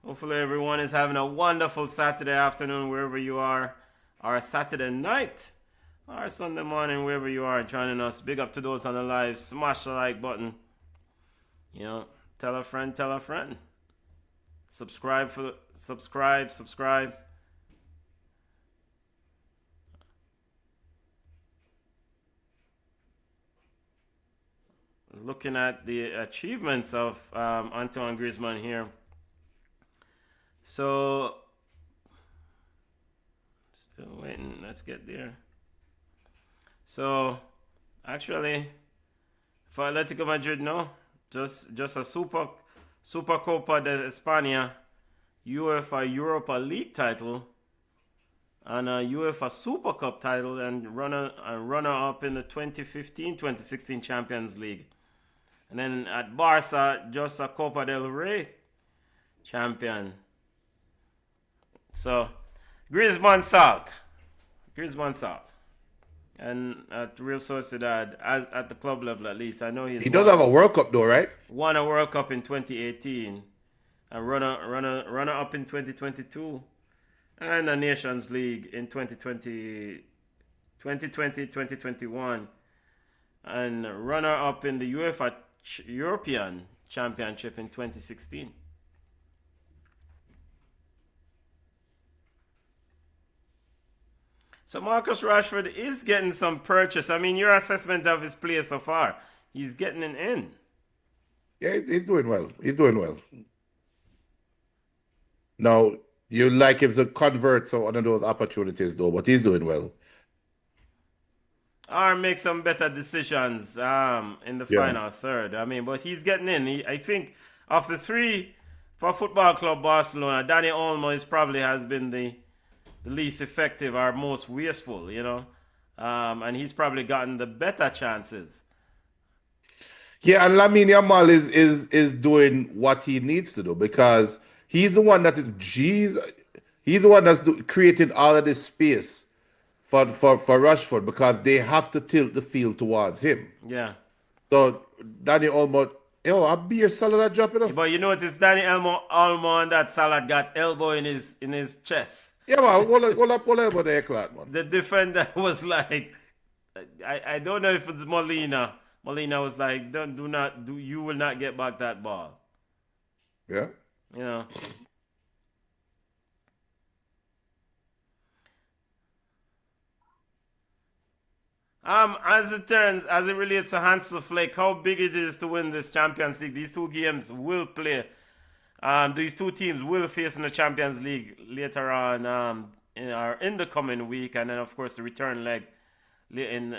Hopefully everyone is having a wonderful Saturday afternoon wherever you are, or Saturday night, or Sunday morning wherever you are joining us. Big up to those on the live. Smash the like button. Tell a friend, tell a friend. Subscribe. Looking at the achievements of Antoine Griezmann here. So, still waiting. Let's get there. So, actually, for Atletico Madrid, no, just a Supercopa de España, UEFA Europa League title, and a UEFA Super Cup title, and runner up in the 2015-2016 Champions League. And then at Barca, just a Copa del Rey champion. So, Griezmann salt. And at Real Sociedad, at the club level at least, I know he does have a World Cup though, right? Won a World Cup in 2018, and runner up in 2022, and a Nations League in 2020-2021, and runner up in the UEFA European Championship in 2016. So Marcus Rashford is getting some purchase. I mean, your assessment of his play so far, he's getting an in. Yeah, he's doing well. Now, you like him to convert some of those opportunities, though, but he's doing well. Or make some better decisions in the final third. I mean, but he's getting in. I think of the three for Football Club Barcelona, Dani Olmo probably has been the least effective or most wasteful, and he's probably gotten the better chances. Yeah, and Lamine Yamal is doing what he needs to do, because he's the one that he's the one that's creating all of this space for Rashford, because they have to tilt the field towards him. Yeah. So Dani Olmo, I'll be your salad drop it up. But you notice Dani Olmo and that salad got elbow in his chest. Yeah, man, hold up about the clot, man. The defender was like, I don't know if it's Molina. Molina was like, you will not get back that ball. Yeah. As it relates to Hansel Flick, how big it is to win this Champions League. These two games will play. These two teams will face in the Champions League later on in the coming week, and then of course the return leg in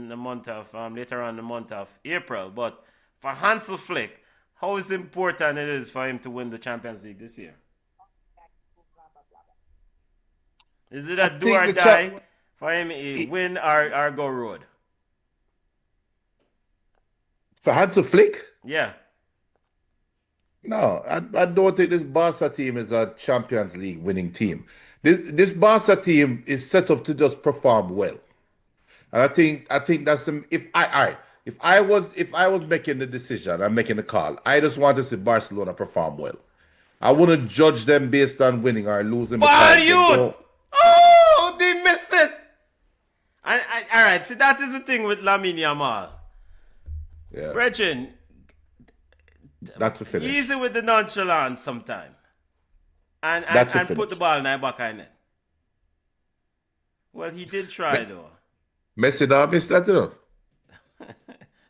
the month of later on in the month of April. But for Hansel Flick, how is important it is for him to win the Champions League this year? Is it a do or die for him, a win or go road? For Hansel Flick? Yeah. No, I don't think this Barca team is a Champions League winning team. This Barca team is set up to just perform well, and I think that's the if I was making the decision, I'm making the call. I just want to see Barcelona perform well. I wouldn't judge them based on winning or losing. Oh, they missed it. All right, see that is the thing with Lamine Yamal. Yeah. Brethren, That's a finish. Easy with the nonchalance sometime. And That's a and put the finish. ball in the back of net. Well, he did try though. Messi now missed that, you know.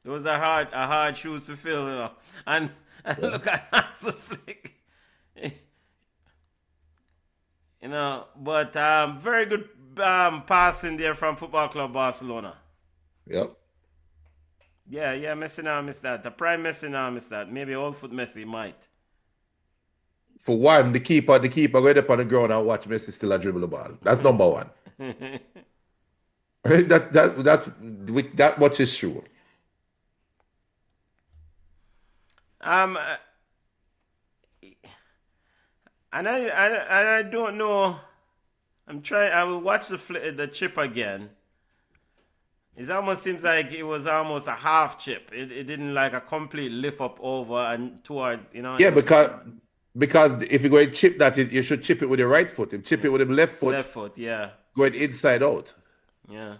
Those are hard shoes to fill, you know. And Yeah. look at Hansi Flick. You know, but very good passing there from Football Club Barcelona. Yep. Yeah, Messi now missed that. The prime Messi now missed that. Maybe old foot Messi might. For one, the keeper going up on the ground and watch Messi still a dribble the ball. That's number one. That much is true. And I don't know. I will watch the chip again. It almost seems like it was almost a half chip. It didn't like a complete lift up over and towards, you know. Yeah, because if you're going to chip that, you should chip it with your right foot. If chip it with your left foot, Left foot, yeah. going inside out. Yeah.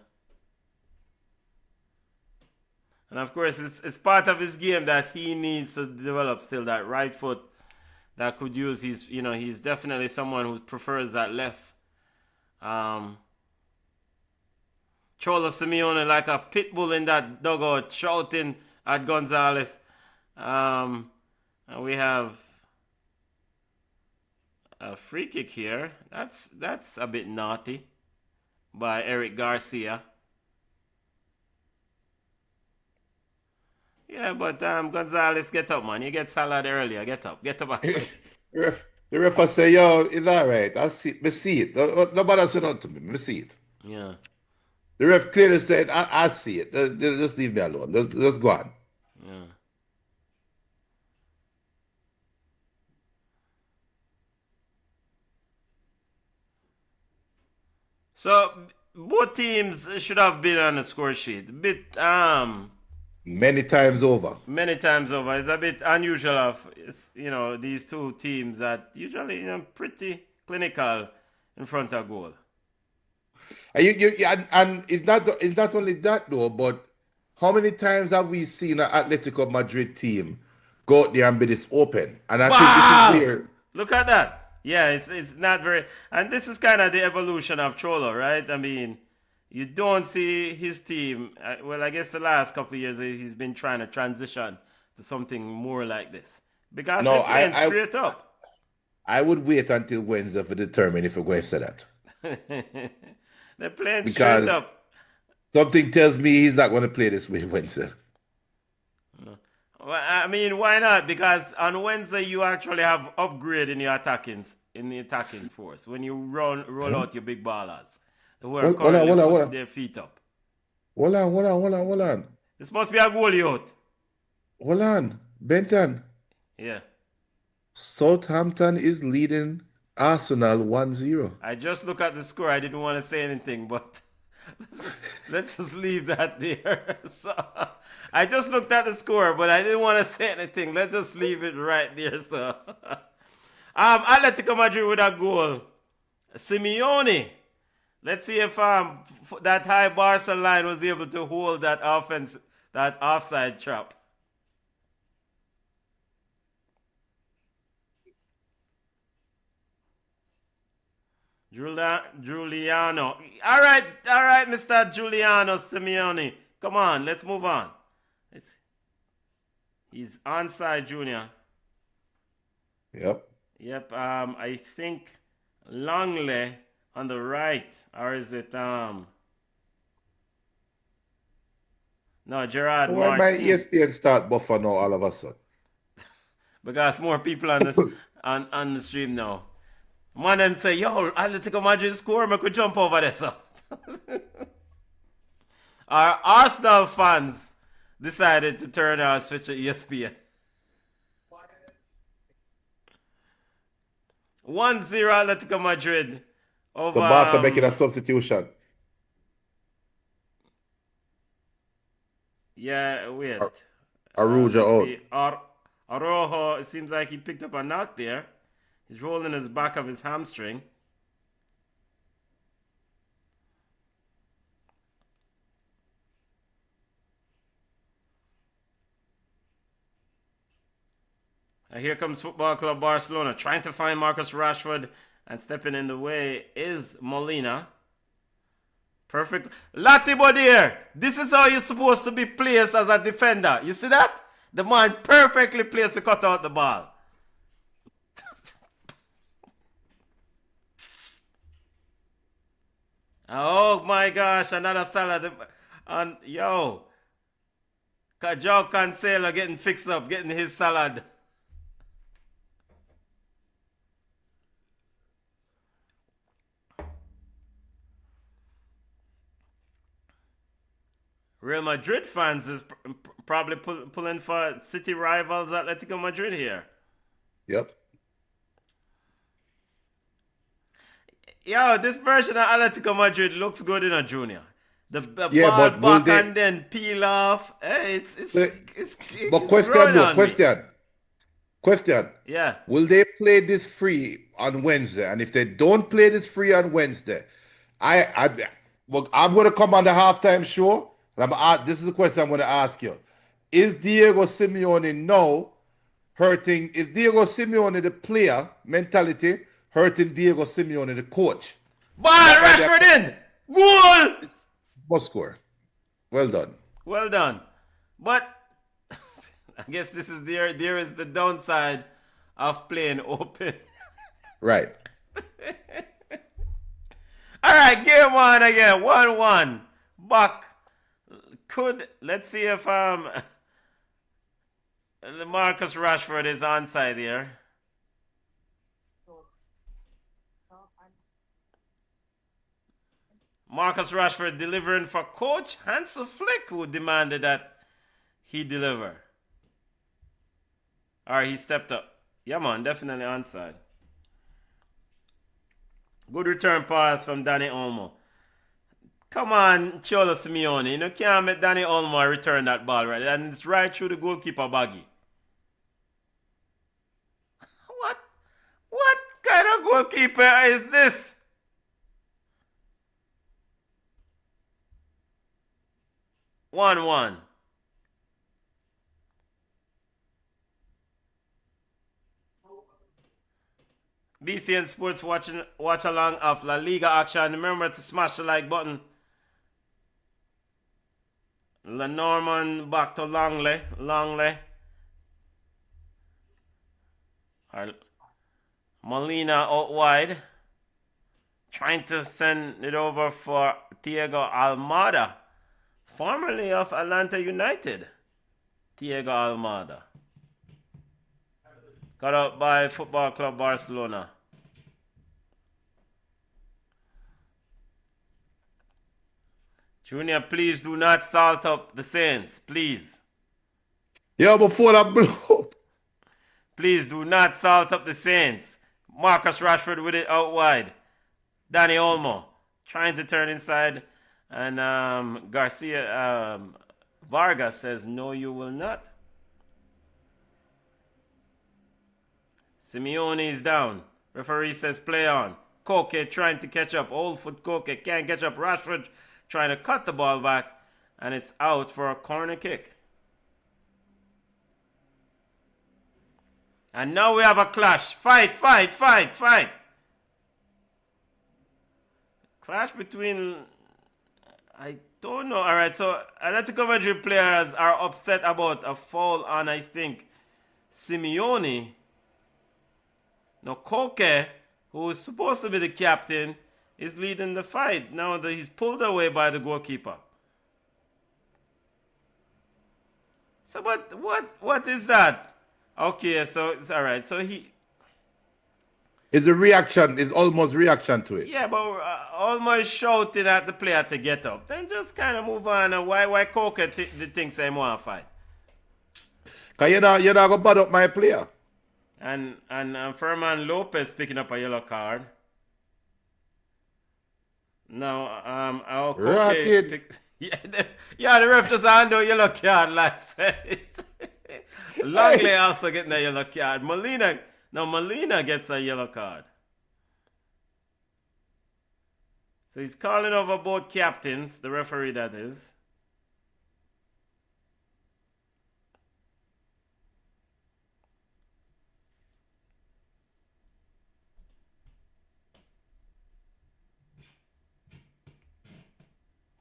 And of course, it's part of his game that he needs to develop still, that right foot that could use he's definitely someone who prefers that left. Cholo Simeone like a pit bull in that dugout shouting at Gonzalez. And we have a free kick here. That's a bit naughty by Eric Garcia. Yeah, but Gonzalez, get up, man. You get salad earlier. Get up. The ref will say, yo, it's all right. I see it. Nobody said nothing to me. I see it. Yeah. The ref clearly said, I see it. Just leave me alone. Just go on. Yeah. So both teams should have been on the score sheet. Many times over. Many times over. It's a bit unusual of these two teams that usually pretty clinical in front of goal. And it's not only that though, but how many times have we seen an Atletico Madrid team go out there and be this open? And I think this is where. Look at that. Yeah, it's not very, and this is kind of the evolution of Cholo, right? I mean, you don't see his team. Well, I guess the last couple of years he's been trying to transition to something more like this because they're playing straight up. I would wait until Wednesday to determine if we're going to say that. They're playing because straight up. Something tells me he's not going to play this way Wednesday. No. Well, I mean, why not? Because on Wednesday you actually have upgrade in the attacking force when you roll out your big ballers who are currently putting their feet up. Hold on. This must be a goalie out. Hold on, Benton. Yeah. Southampton is leading Arsenal 1-0. I just look at the score. I didn't want to say anything, but let's just leave that there. So, I just looked at the score, but I didn't want to say anything. Let's just leave it right there. So, Atletico Madrid with a goal. Simeone. Let's see if that high Barca line was able to hold that offense, that offside trap. Giuliano. All right, Mr. Giuliano Simeone. Come on, let's move on. He's onside, Junior. Yep. I think Longley on the right, or is it no, Gerard Why Martin. my ESPN start buffer now all of a sudden? Because more people on this on the stream now. One of them say, yo, Atletico Madrid score, I could jump over there, so. Our Arsenal fans decided to turn our switch to ESPN. 1-0 Atletico Madrid over. The Barca making a substitution. Yeah, wait. Aruja out. Arojo, it seems like he picked up a knock there. He's rolling his back of his hamstring. Here comes Football Club Barcelona trying to find Marcus Rashford, and stepping in the way is Molina. Perfect. Latibo there. This is how you're supposed to be placed as a defender. You see that? The man perfectly placed to cut out the ball. Oh my gosh, another salad. And yo, João Cancelo getting fixed up, getting his salad. Real Madrid fans is probably pulling for city rivals Atletico Madrid here. Yep. Yo, this version of Atletico Madrid looks good in a junior. The Yeah, ball but will back they- and then peel off. Hey, But it's question growing though, on me. question. Yeah. Will they play this free on Wednesday? And if they don't play this free on Wednesday, I'm going to come on the halftime show. And this is the question I'm going to ask you: is Diego Simeone now hurting? Is Diego Simeone the player mentality hurting Diego Simeone the coach? Ball, Rashford in! Goal! Must score. Well done. Well done. But I guess this is there is the downside of playing open. Right. Alright, game on again. 1-1. Back. Let's see if Marcus Rashford is onside here. Marcus Rashford delivering for coach Hansi Flick, who demanded that he deliver. Alright, he stepped up. Yeah, man, definitely onside. Good return pass from Danny Olmo. Come on, Cholo Simeone. You know, can't make Danny Olmo return that ball, right? And it's right through the goalkeeper baggy. What kind of goalkeeper is this? One. BCN Sports watch along of La Liga action. Remember to smash the like button. Lenormand back to Longley. Molina out wide. Trying to send it over for Thiago Almada, formerly of Atlanta United. Thiago Almada. Cut out by Football Club Barcelona. Junior, please do not salt up the Saints. Please. Yeah, before that blow. Please do not salt up the Saints. Marcus Rashford with it out wide. Danny Olmo trying to turn inside. And Vargas says, no, you will not. Simeone is down. Referee says, play on. Koke trying to catch up. Old foot Koke can't catch up. Rashford trying to cut the ball back. And it's out for a corner kick. And now we have a clash. Fight. Clash between... I don't know. All right, so Atletico Madrid players are upset about a foul on, I think, Simeone. Now, Koke, who is supposed to be the captain, is leading the fight. Now that he's pulled away by the goalkeeper. So, but what is that? Okay, so it's all right. So he... It's a reaction. It's almost reaction to it. Yeah, but almost shouting at the player to get up. Then just kind of move on. And why Coker thinks I want to fight? Because you're not going to bad up my player. And Ferman Lopez picking up a yellow card. Now, Rocket. Yeah, the ref just hand out yellow card like Longley also getting a yellow card. Molina gets a yellow card. So he's calling over both captains, the referee that is.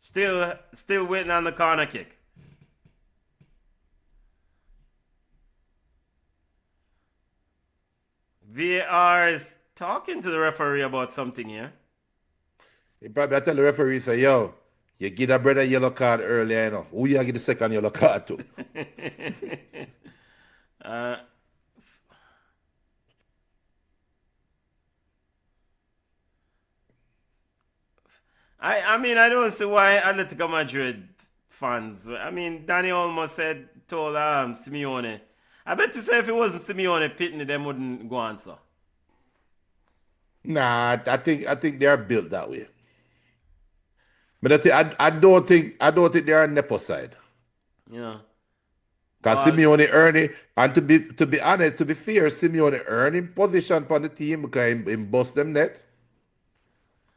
Still waiting on the corner kick. VAR is talking to the referee about something here. He probably tell the referee, say, yo, you give that brother a yellow card earlier, you know. Who you give the second yellow card to? I mean, I don't see why Atletico Madrid fans. I mean, Danny almost told Simeone. I bet to say if it wasn't Simeone pitting, them wouldn't go on, so. Nah, I think they are built that way. But I don't think they are on Nepo side. Yeah. Because Simeone earned it, and to be honest, to be fair, Simeone earned him position on the team because he bust them net.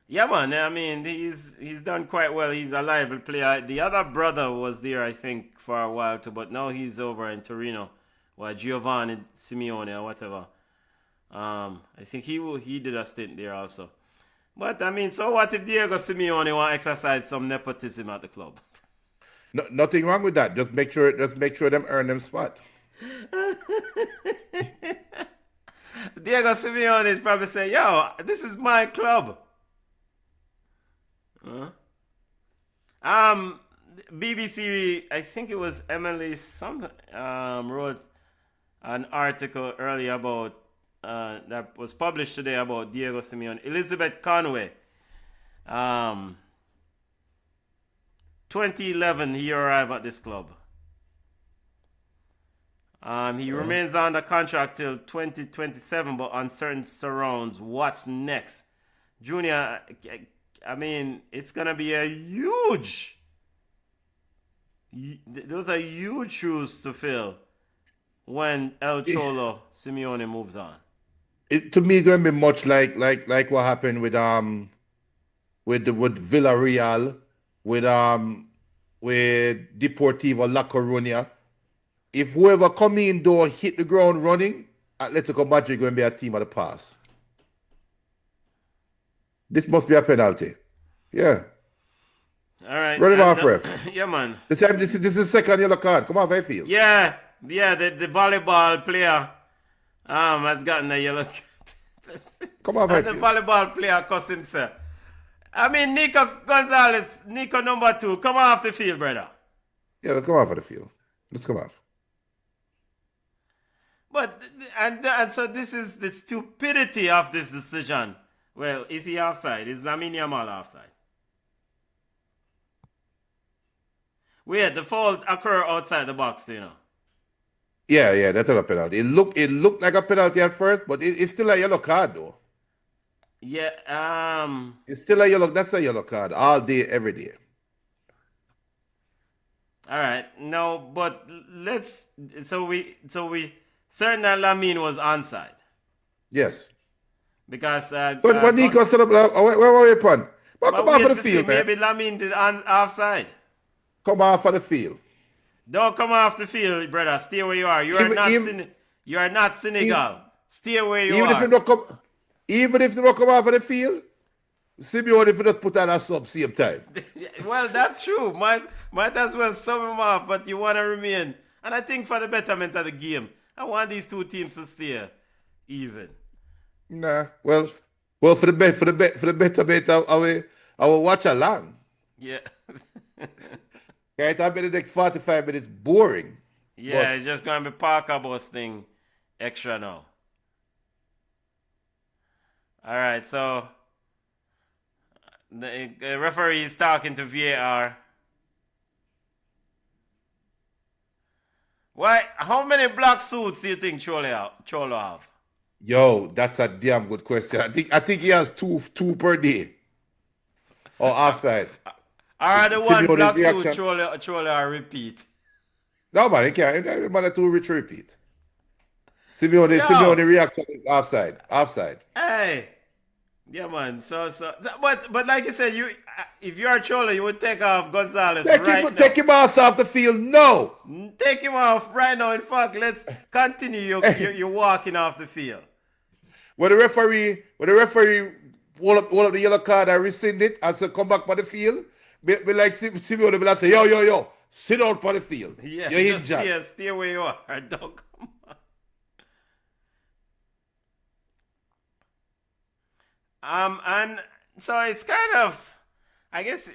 Yeah, man. I mean, he's done quite well. He's a lively player. The other brother was there, I think, for a while too, but now he's over in Torino, or Giovanni Simeone or whatever. I think he did a stint there also. But I mean, so what if Diego Simeone want to exercise some nepotism at the club? No, nothing wrong with that. Just make sure them earn them spot. Diego Simeone is probably saying, "Yo, this is my club." BBC, I think it was Emily wrote an article earlier about that was published today about Diego Simeone. Elizabeth Conway, 2011 he arrived at this club. He remains under contract till 2027, but uncertain surrounds what's next. Junior, I mean, it's gonna be those are huge shoes to fill when El Cholo Simeone moves on. To me, going to be much like what happened with Villarreal, with Deportivo La Coruña. If whoever come in door hit the ground running, Atletico Madrid going to be a team of the past. This must be a penalty. Yeah. All right. Run him off, ref. Yeah, man. This is second yellow card. Come off, I feel. Yeah. The volleyball player has gotten a yellow card. Come off, I feel. The volleyball player cost himself. I mean, Nico Gonzalez, Nico number 2, come off the field, brother. Yeah, let's come off of the field. Let's come off. But and so this is the stupidity of this decision. Well, is he offside? Is Lamine Yamal offside? Wait, the fault occur outside the box, you know. Yeah, that's not a penalty. It looked like a penalty at first, but it's still a yellow card though. Yeah, it's still a yellow. That's a yellow card all day, every day. All right, no, but so we certain that Lamine was onside. Yes. Because when Nico set up, where were you upon? Come off of the field, man. Maybe Lamine did offside. Come off of the field. Don't come off the field, brother. Stay where you are. You are not Senegal. Stay where you are. Even if they don't come off of the field, Simeone if you just put on a sub same time. Well, that's true. Might as well sub him off, but you want to remain. And I think for the betterment of the game, I want these two teams to stay even. Nah. Well, for the betterment, I will watch along. Yeah. Okay, I bet the next 45 minutes boring. Yeah, it's just going to be Parker Bus thing extra now. All right, so the referee is talking to VAR. Why? How many black suits do you think Cholo have? Yo, that's a damn good question. I think he has two per day. Or offside. Are the one black suit Cholo repeat? No, man, he can't. Man, two rich repeat. Simeone reaction is offside. Hey. Yeah, man. But like you said, if you're Cholo, you would take off Gonzalez now. Take him off the field. No. Take him off right now. In fact, let's continue your walking off the field. When the referee hold up the yellow card and rescind it and say come back by the field, be like Simeone, be like say, yo, sit down on the field. Yeah, You're just injured. stay where you are. Don't come on. And so it's kind of, I guess,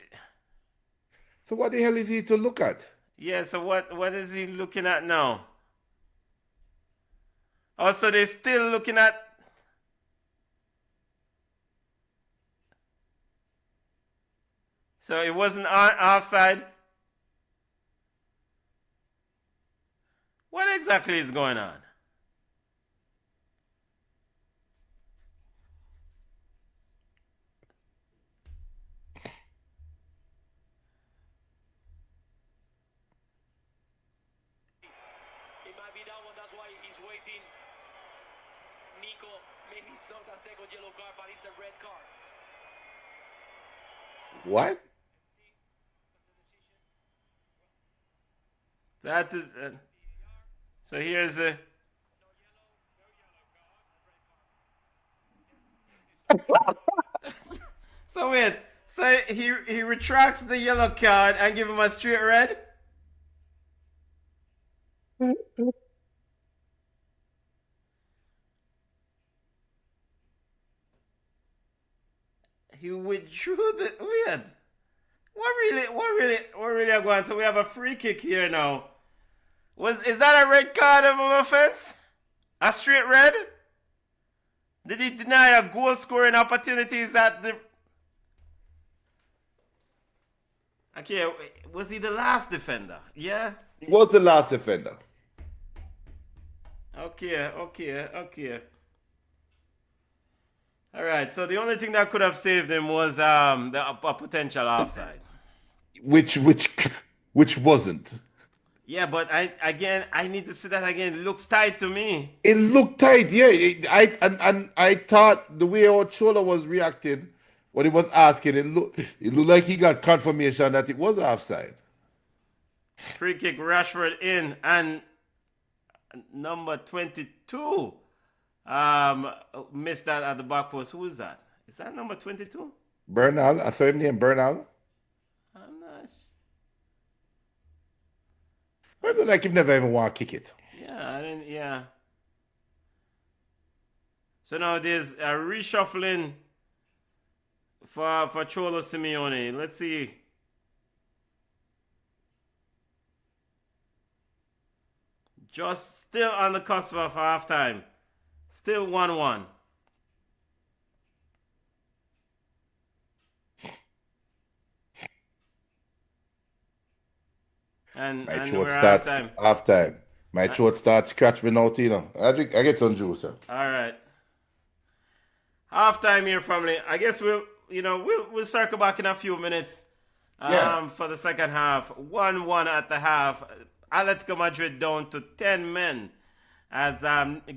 So what the hell is he to look at? yeah. So what is he looking at now? Oh, so they're still looking at. So it wasn't offside. What exactly is going on? It might be that one, that's why he's waiting. Nico, maybe it's not a second yellow card, but it's a red card. What? That is, so here's a. So wait, so he retracts the yellow card and give him a straight red. He withdrew the wait. What really are going? So we have a free kick here now. Is that a red card of an offense? A straight red? Did he deny a goal scoring opportunity? Is that the okay? Was he the last defender? Yeah. He was the last defender. Okay. All right. So the only thing that could have saved him was a potential offside. Which wasn't. Yeah, but I need to see that again. It looks tight to me. It looked tight, yeah. I thought the way our Cholo was reacting when he was asking, it looked like he got confirmation that it was offside. Free kick, Rashford in, and number 22 missed that at the back post. Who is that? Is that number 22? Bernal, I saw him named Bernal. I'm not. I look like he never even want to kick it. Yeah, I didn't. Yeah. So now there's a reshuffling for Cholo Simeone. Let's see. Just still on the cusp of halftime. Still 1-1. And My we're throat starts halftime. halftime. My throat starts scratch me now, Tina. I get some juice. Sir. All right. Halftime here, family. I guess we'll circle back in a few minutes. Yeah. For the second half. 1-1 at the half. Atletico Madrid down to 10 men as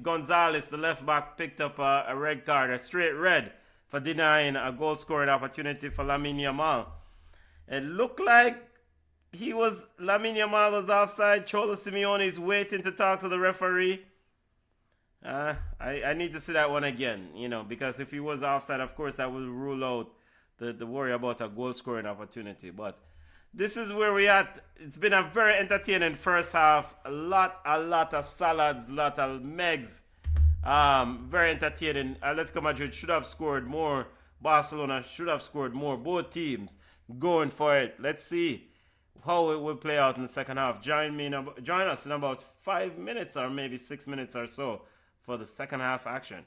Gonzalez, the left back, picked up a red card, a straight red, for denying a goal scoring opportunity for Lamine Yamal. It looked like Lamine Yamal was offside. Cholo Simeone is waiting to talk to the referee. I need to see that one again, because if he was offside, of course, that would rule out the worry about a goal scoring opportunity. But this is where we at. It's been a very entertaining first half. A lot of salads, lot of megs. Very entertaining. Atletico Madrid should have scored more. Barcelona should have scored more. Both teams going for it. Let's see how it will play out in the second half. Join us in about 5 minutes or maybe 6 minutes or so for the second half action.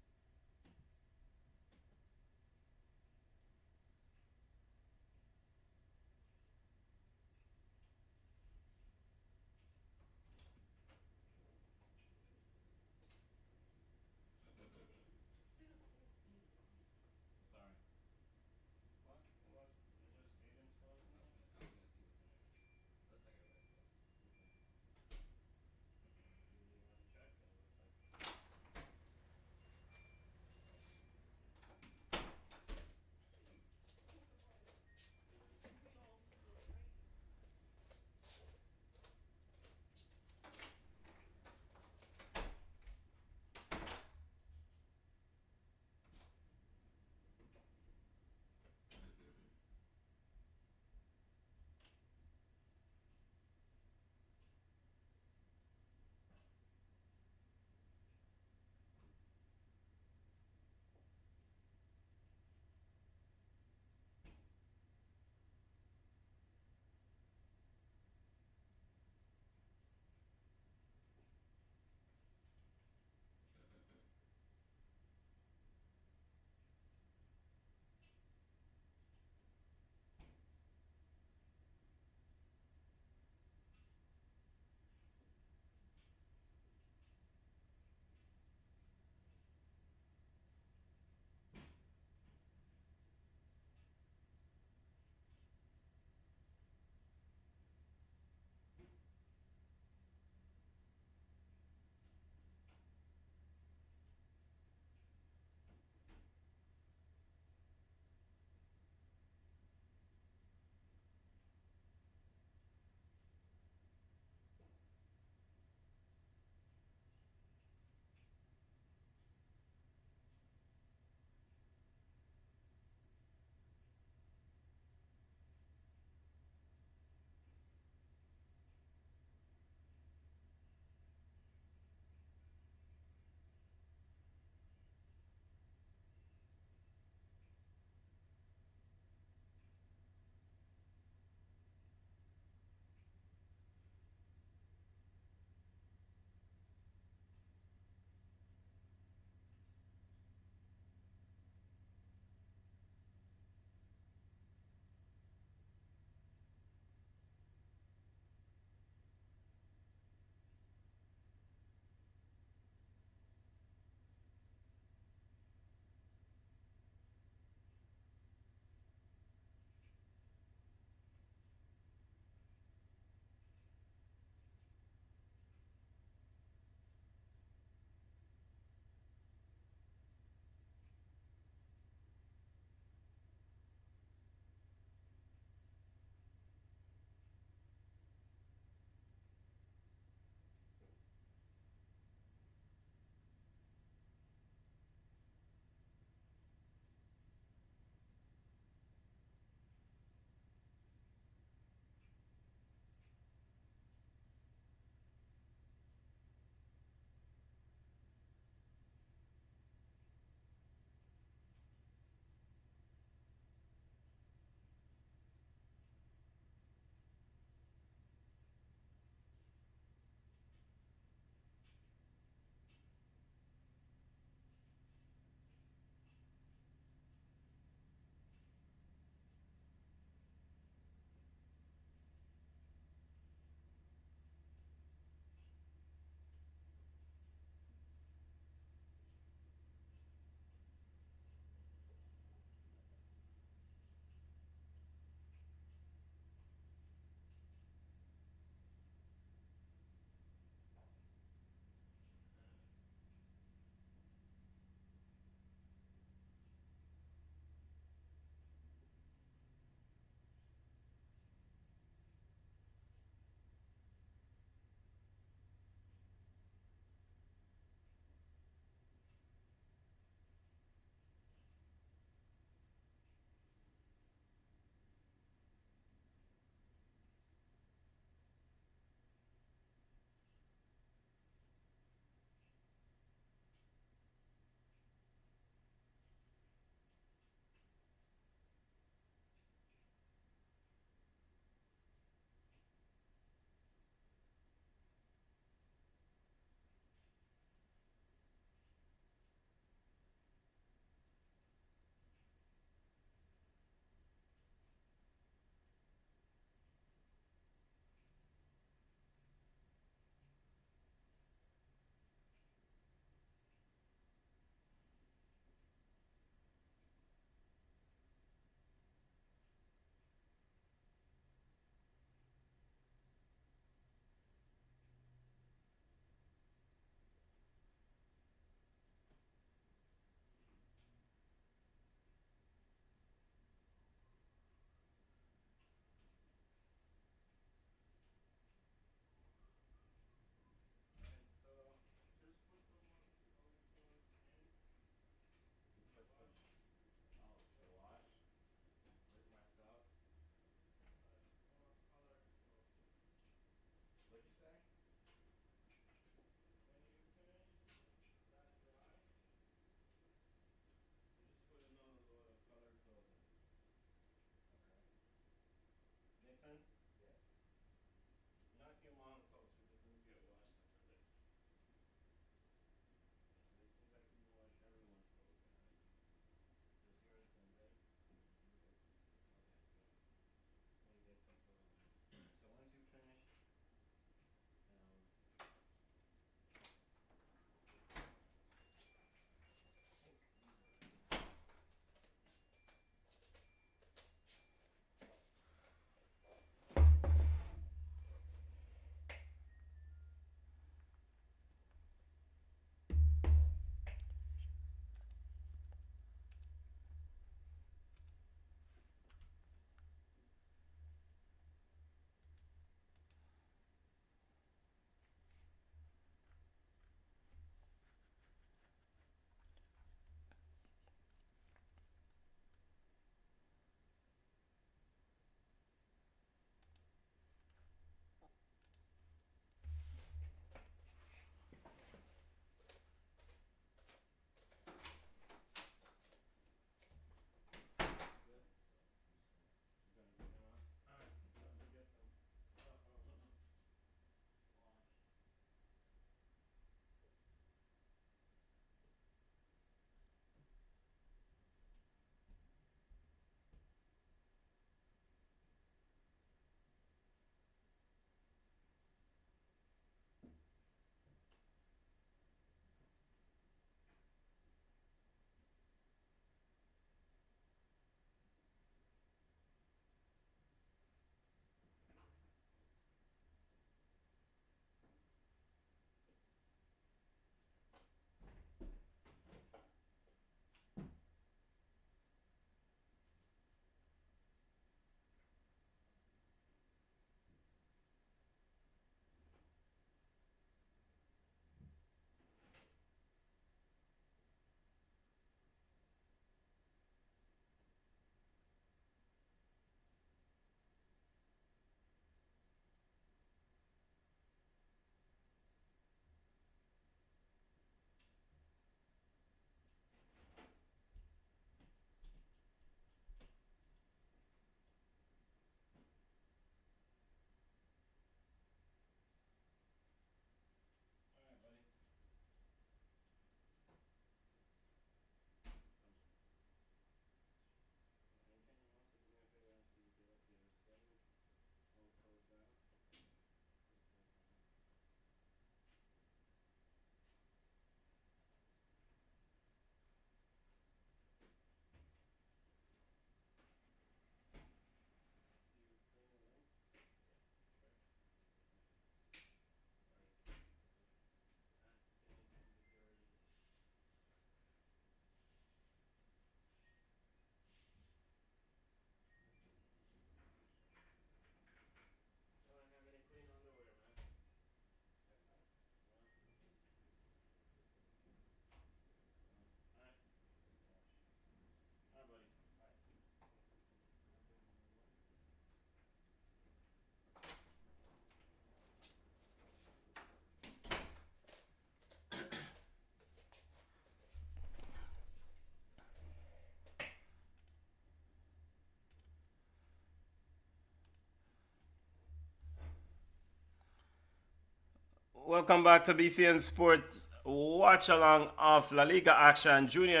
Welcome back to BCN Sports watch along of La Liga action. Junior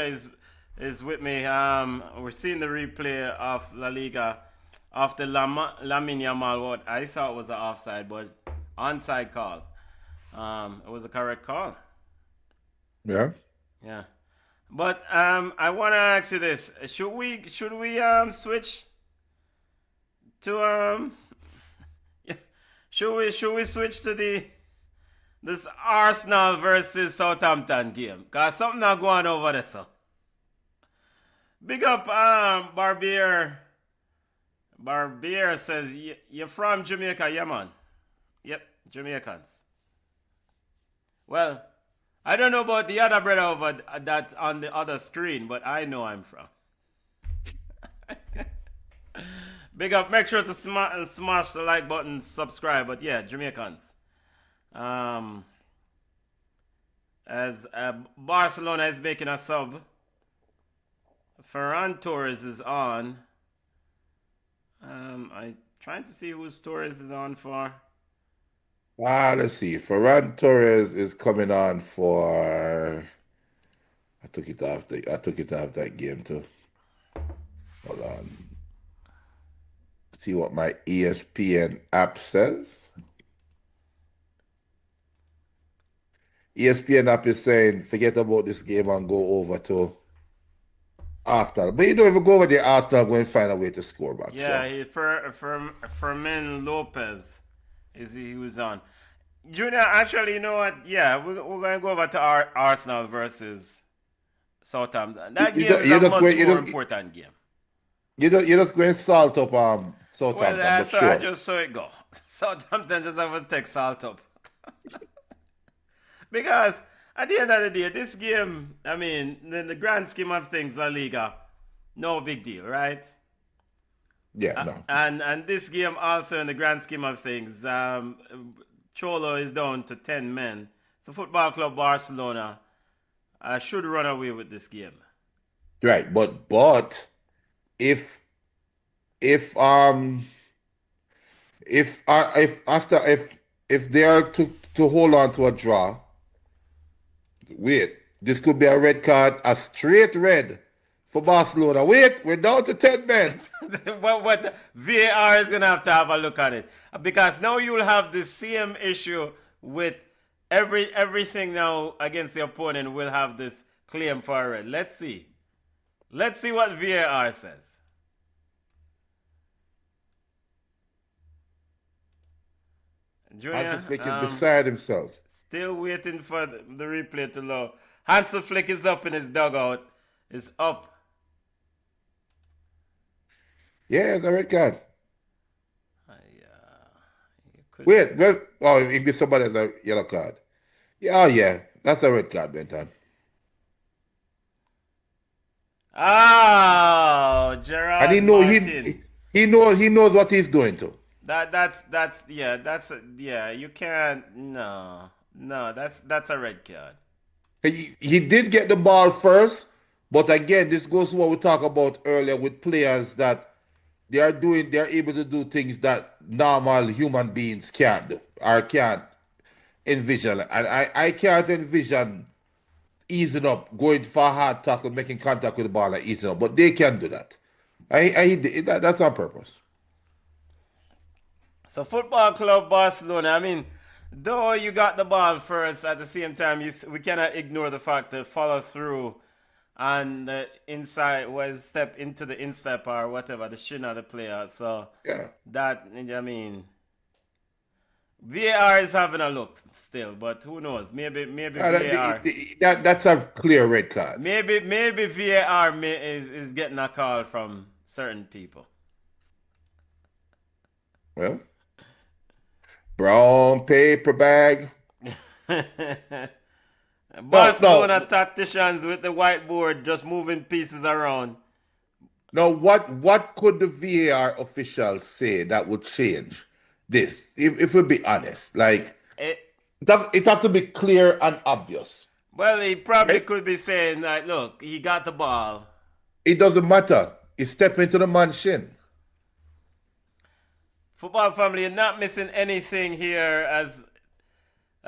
is with me. We're seeing the replay of La Liga of the Lamine Yamal, what I thought was an offside, but onside call. It was a correct call. Yeah. Yeah. But I want to ask you this: Should we switch to should we switch to this Arsenal versus Southampton game? Cause something not going over there. So big up Barbier. Barbier says you're from Jamaica, yeah man. Yep, Jamaicans. Well, I don't know about the other brother over that on the other screen, but I know I'm from. Big up, make sure to smash the like button, subscribe. But yeah, Jamaicans. As Barcelona is making a sub, Ferran Torres is on. I'm trying to see whose Torres is on for. Let's see. Ferran Torres is coming on for. I took it off that game too. Hold on. See what my ESPN app says. ESPN app is saying forget about this game and go over to Arsenal. But you don't even go over there, Arsenal go and find a way to score back. Yeah, so. Fermin Lopez is he who's on. Junior, actually, you know what? Yeah, we're going to go over to Arsenal versus Southampton. That game is a much more important game. You just going to salt up Southampton. Well, so sure. I just saw it go. Southampton just have to take salt up. Because at the end of the day, this game, I mean, in the grand scheme of things, La Liga, no big deal, right? Yeah, no. And this game also, in the grand scheme of things, Cholo is down to 10 men. So Football Club Barcelona should run away with this game. Right, but if they are to hold on to a draw, wait, this could be a red card, a straight red for Barcelona. Wait, we're down to 10 men. what VAR is going to have a look at it. Because now you'll have the same issue with everything now against the opponent will have this claim for a red. Let's see. Let's see what VAR says. Junior, Hansi Flick is beside himself. Still waiting for the replay to load. Hansi Flick is up in his dugout. Is up. Yeah, it's a red card. Wait, it be somebody has a yellow card. Yeah, yeah, that's a red card, Benton. Oh, Gerard. And he knows what he's doing too. That's you can't that's a red card. He did get the ball first, but again, this goes to what we talked about earlier with players that they're able to do things that normal human beings can't do or can't envision. And I can't envision easing up, going for a hard tackle, making contact with the ball and easing up, but they can do that. That's on purpose. So Football Club Barcelona, I mean, though you got the ball first, at the same time, we cannot ignore the fact that follow through and the inside was step into the instep or whatever, the shin of the player. So yeah, that, I mean, VAR is having a look still, but who knows? Maybe VAR. That's a clear red card. Maybe VAR is getting a call from certain people. Well, brown paper bag. Barcelona tacticians with the whiteboard just moving pieces around. Now, what could the VAR officials say that would change this? If we be honest, like it have to be clear and obvious. Well, he probably could be saying, like, look, he got the ball. It doesn't matter. He step into the man's shin. Football family, you're not missing anything here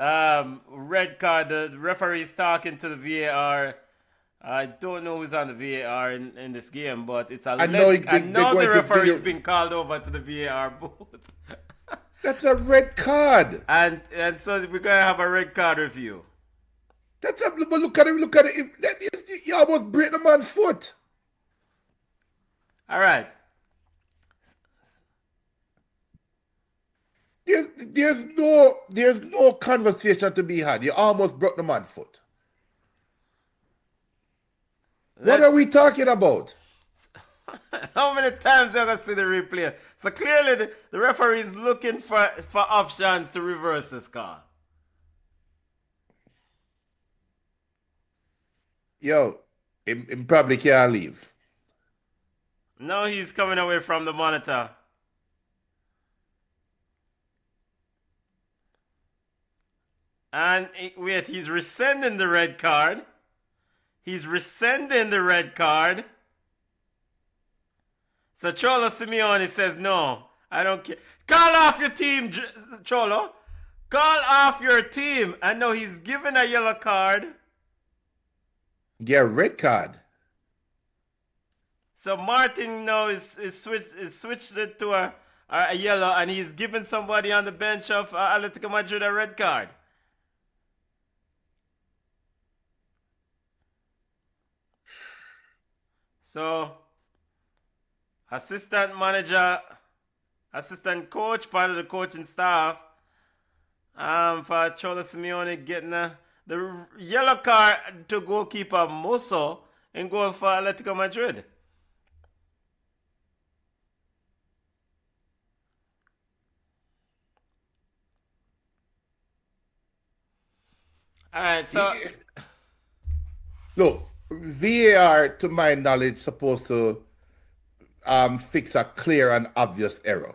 red card. The referee is talking to the VAR. I don't know who's on the VAR in this game, but it's alleged. I know the referee is being called over to the VAR booth. That's a red card. And so we're gonna have a red card review. But look at it. Look at it. You almost break the man's foot. All right. There's no conversation to be had. You almost broke the man's foot. What are we talking about? How many times are you gonna see the replay? So clearly the referee is looking for options to reverse this call. Yo, he probably can't leave. No, he's coming away from the monitor. And wait, he's rescinding the red card. He's rescinding the red card. So Cholo Simeone says, no, I don't care. Call off your team, Cholo. Call off your team. I know he's given a yellow card. Yeah, red card. So Martin now is switched it to a yellow, and he's given somebody on the bench of Atletico Madrid a red card. So, assistant manager, assistant coach, part of the coaching staff, for Cholo Simeone getting the yellow card to goalkeeper Mosso in goal for Atletico Madrid. All right, so look, VAR, to my knowledge, supposed to fix a clear and obvious error.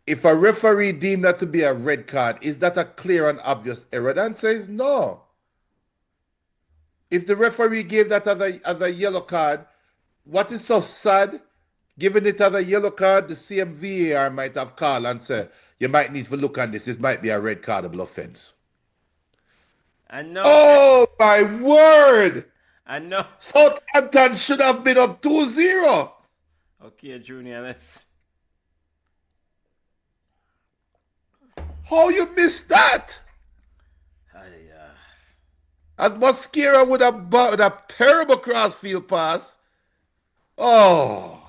If a referee deemed that to be a red card, is that a clear and obvious error? The answer is no. If the referee gave that as a yellow card, what is so sad? Giving it as a yellow card, the same VAR might have called and said, you might need to look on this. This might be a red cardable offense. I know. Oh, my word! I know. Southampton should have been up 2-0. Okay, Junior, let's... How you missed that? As Mosquera would have bought a terrible crossfield pass. Oh.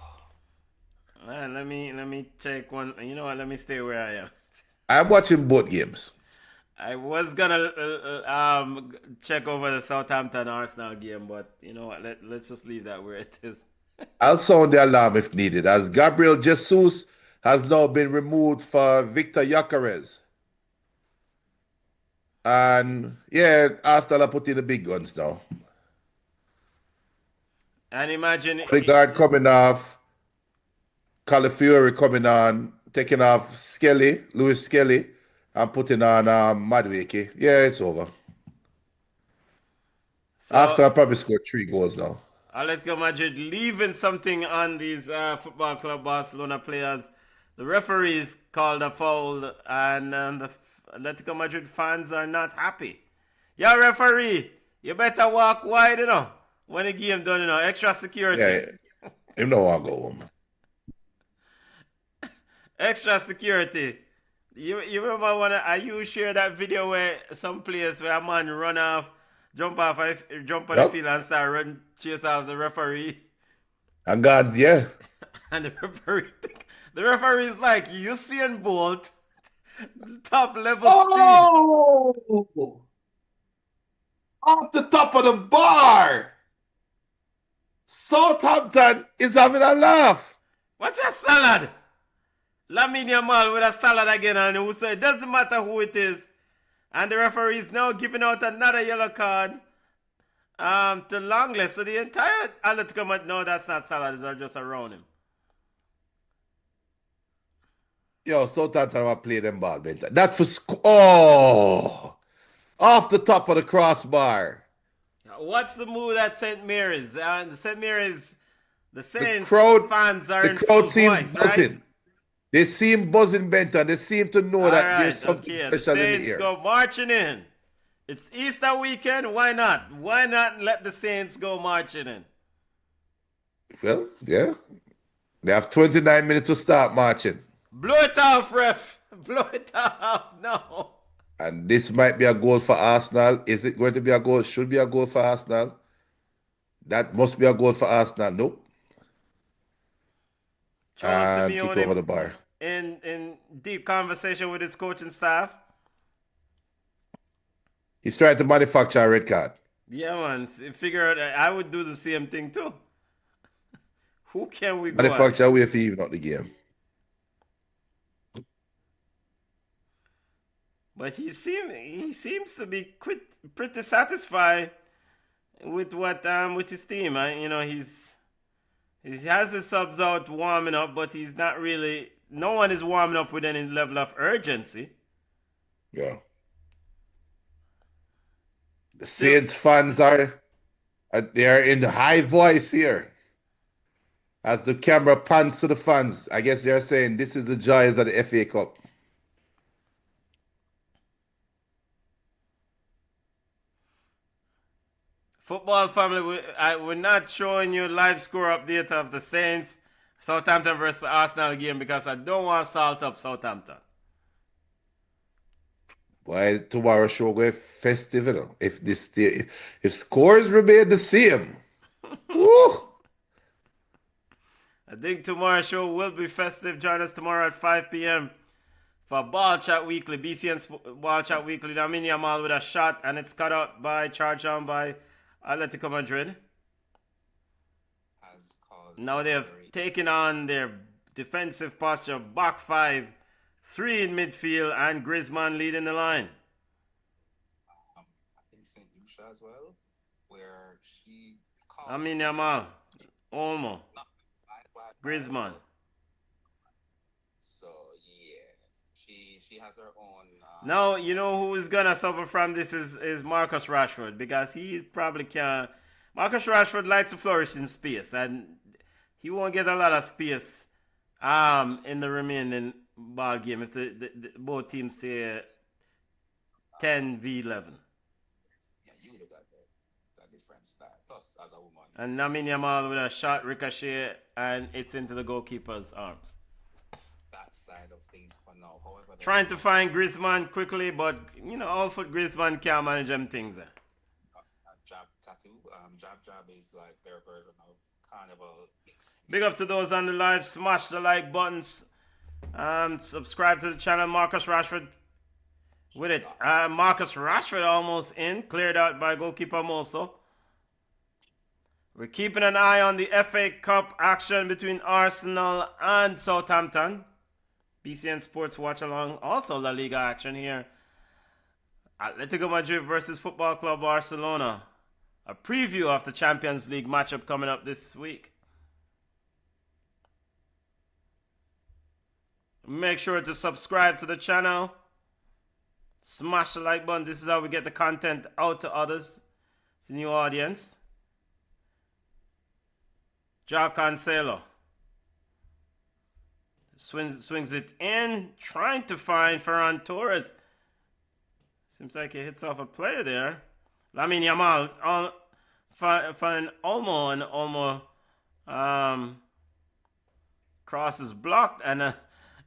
Let me check one. You know what? Let me stay where I am. I'm watching both games. I was gonna check over the Southampton Arsenal game, but you know what? Let's just leave that where it is. I'll sound the alarm if needed, as Gabriel Jesus has now been removed for Victor Gyökeres. And yeah, Arsenal are putting the big guns now. And imagine Odegaard coming off, Calafiori coming on, taking off Lewis Skelly, and putting on Madueke. Yeah, it's over. So, after I probably scored 3 goals now. Atletico Madrid leaving something on these Football Club Barcelona players. The referees called a foul, and the Atletico Madrid fans are not happy. Yeah, referee, you better walk wide, when the game done, extra security. Yeah, him don't want to go home. Extra security. You remember when you share that video where some players where a man run off, jump on the field and start run chase off the referee? And God's, yeah. And the referee is like, Usain Bolt, top level speed. Off the top of the bar. Southampton is having a laugh. What's that salad? Lamine Yamal with a salad again, and so it doesn't matter who it is. And the referee is now giving out another yellow card to Longley. So the entire Atletico Madrid, no, that's not salad, they're just around him. Yo, Southampton will play them ball, man. That for off the top of the crossbar. What's the mood at St. Mary's? The St. Mary's, the Saints crowd, fans are the in crowd full seems voice, buzzing. right? They seem buzzing bent and they seem to know All that there's right, something okay. The special in the Saints air. go marching in. It's Easter weekend. Why not? Why not let the Saints go marching in? Well, yeah. They have 29 minutes to start marching. Blow it off, ref. Blow it off. No. And this might be a goal for Arsenal. Is it going to be a goal? Should be a goal for Arsenal. That must be a goal for Arsenal. Nope. Cholo And kick over Simeone the bar. in deep conversation with his coaching staff. He's trying to manufacture a red card. Yeah, man. Figure out. I would do the same thing too. Who can we go at? Manufacture a way for even out the game. But he seems to be pretty satisfied with what with his team. He has his subs out warming up, but he's not really. No one is warming up with any level of urgency. Yeah. The Saints fans are they are in high voice here. As the camera pans to the fans, I guess they're saying this is the joys of the FA Cup. Football family, we're not showing you live score update of the Saints Southampton versus Arsenal game because I don't want salt up Southampton. Why tomorrow show go festive, you know? If scores remain the same. Woo! I think tomorrow's show will be festive. Join us tomorrow at 5 p.m. for Ball Chat Weekly, BCN Ball Chat Weekly. Lamine Yamal with a shot, and it's cut out by, charged on by Atletico Madrid. Now they have taken on their defensive posture, back five, three in midfield, and Griezmann leading the line. I think St. Lucia as well, where she calls Lamine Yamal, Olmo, Griezmann. So yeah, she has her own. Now you know who is gonna suffer from this is Marcus Rashford, because he probably can't. Marcus Rashford likes to flourish in space, and he won't get a lot of space in the remaining ball game if the both teams stay 10v11. Yeah, you would have got that different style. Plus, as a woman. And Lamine Yamal with a shot ricochet, and it's into the goalkeeper's arms. That side of things for now. However, Trying to find Griezmann quickly, but all foot Griezmann can't manage them things there. Jab tattoo. Jab is like their version of Carnival X. Big up to those on the live. Smash the like buttons. Subscribe to the channel. Marcus Rashford with it. Marcus Rashford almost in. Cleared out by goalkeeper Moso. We're keeping an eye on the FA Cup action between Arsenal and Southampton. BCN Sports watch along. Also La Liga action here. Atletico Madrid versus Football Club Barcelona. A preview of the Champions League matchup coming up this week. Make sure to subscribe to the channel. Smash the like button. This is how we get the content out to others, to new audience. Joao Cancelo swings it in, trying to find Ferran Torres. Seems like he hits off a player there. Lamine Yamal find Olmo, and Olmo cross is blocked, and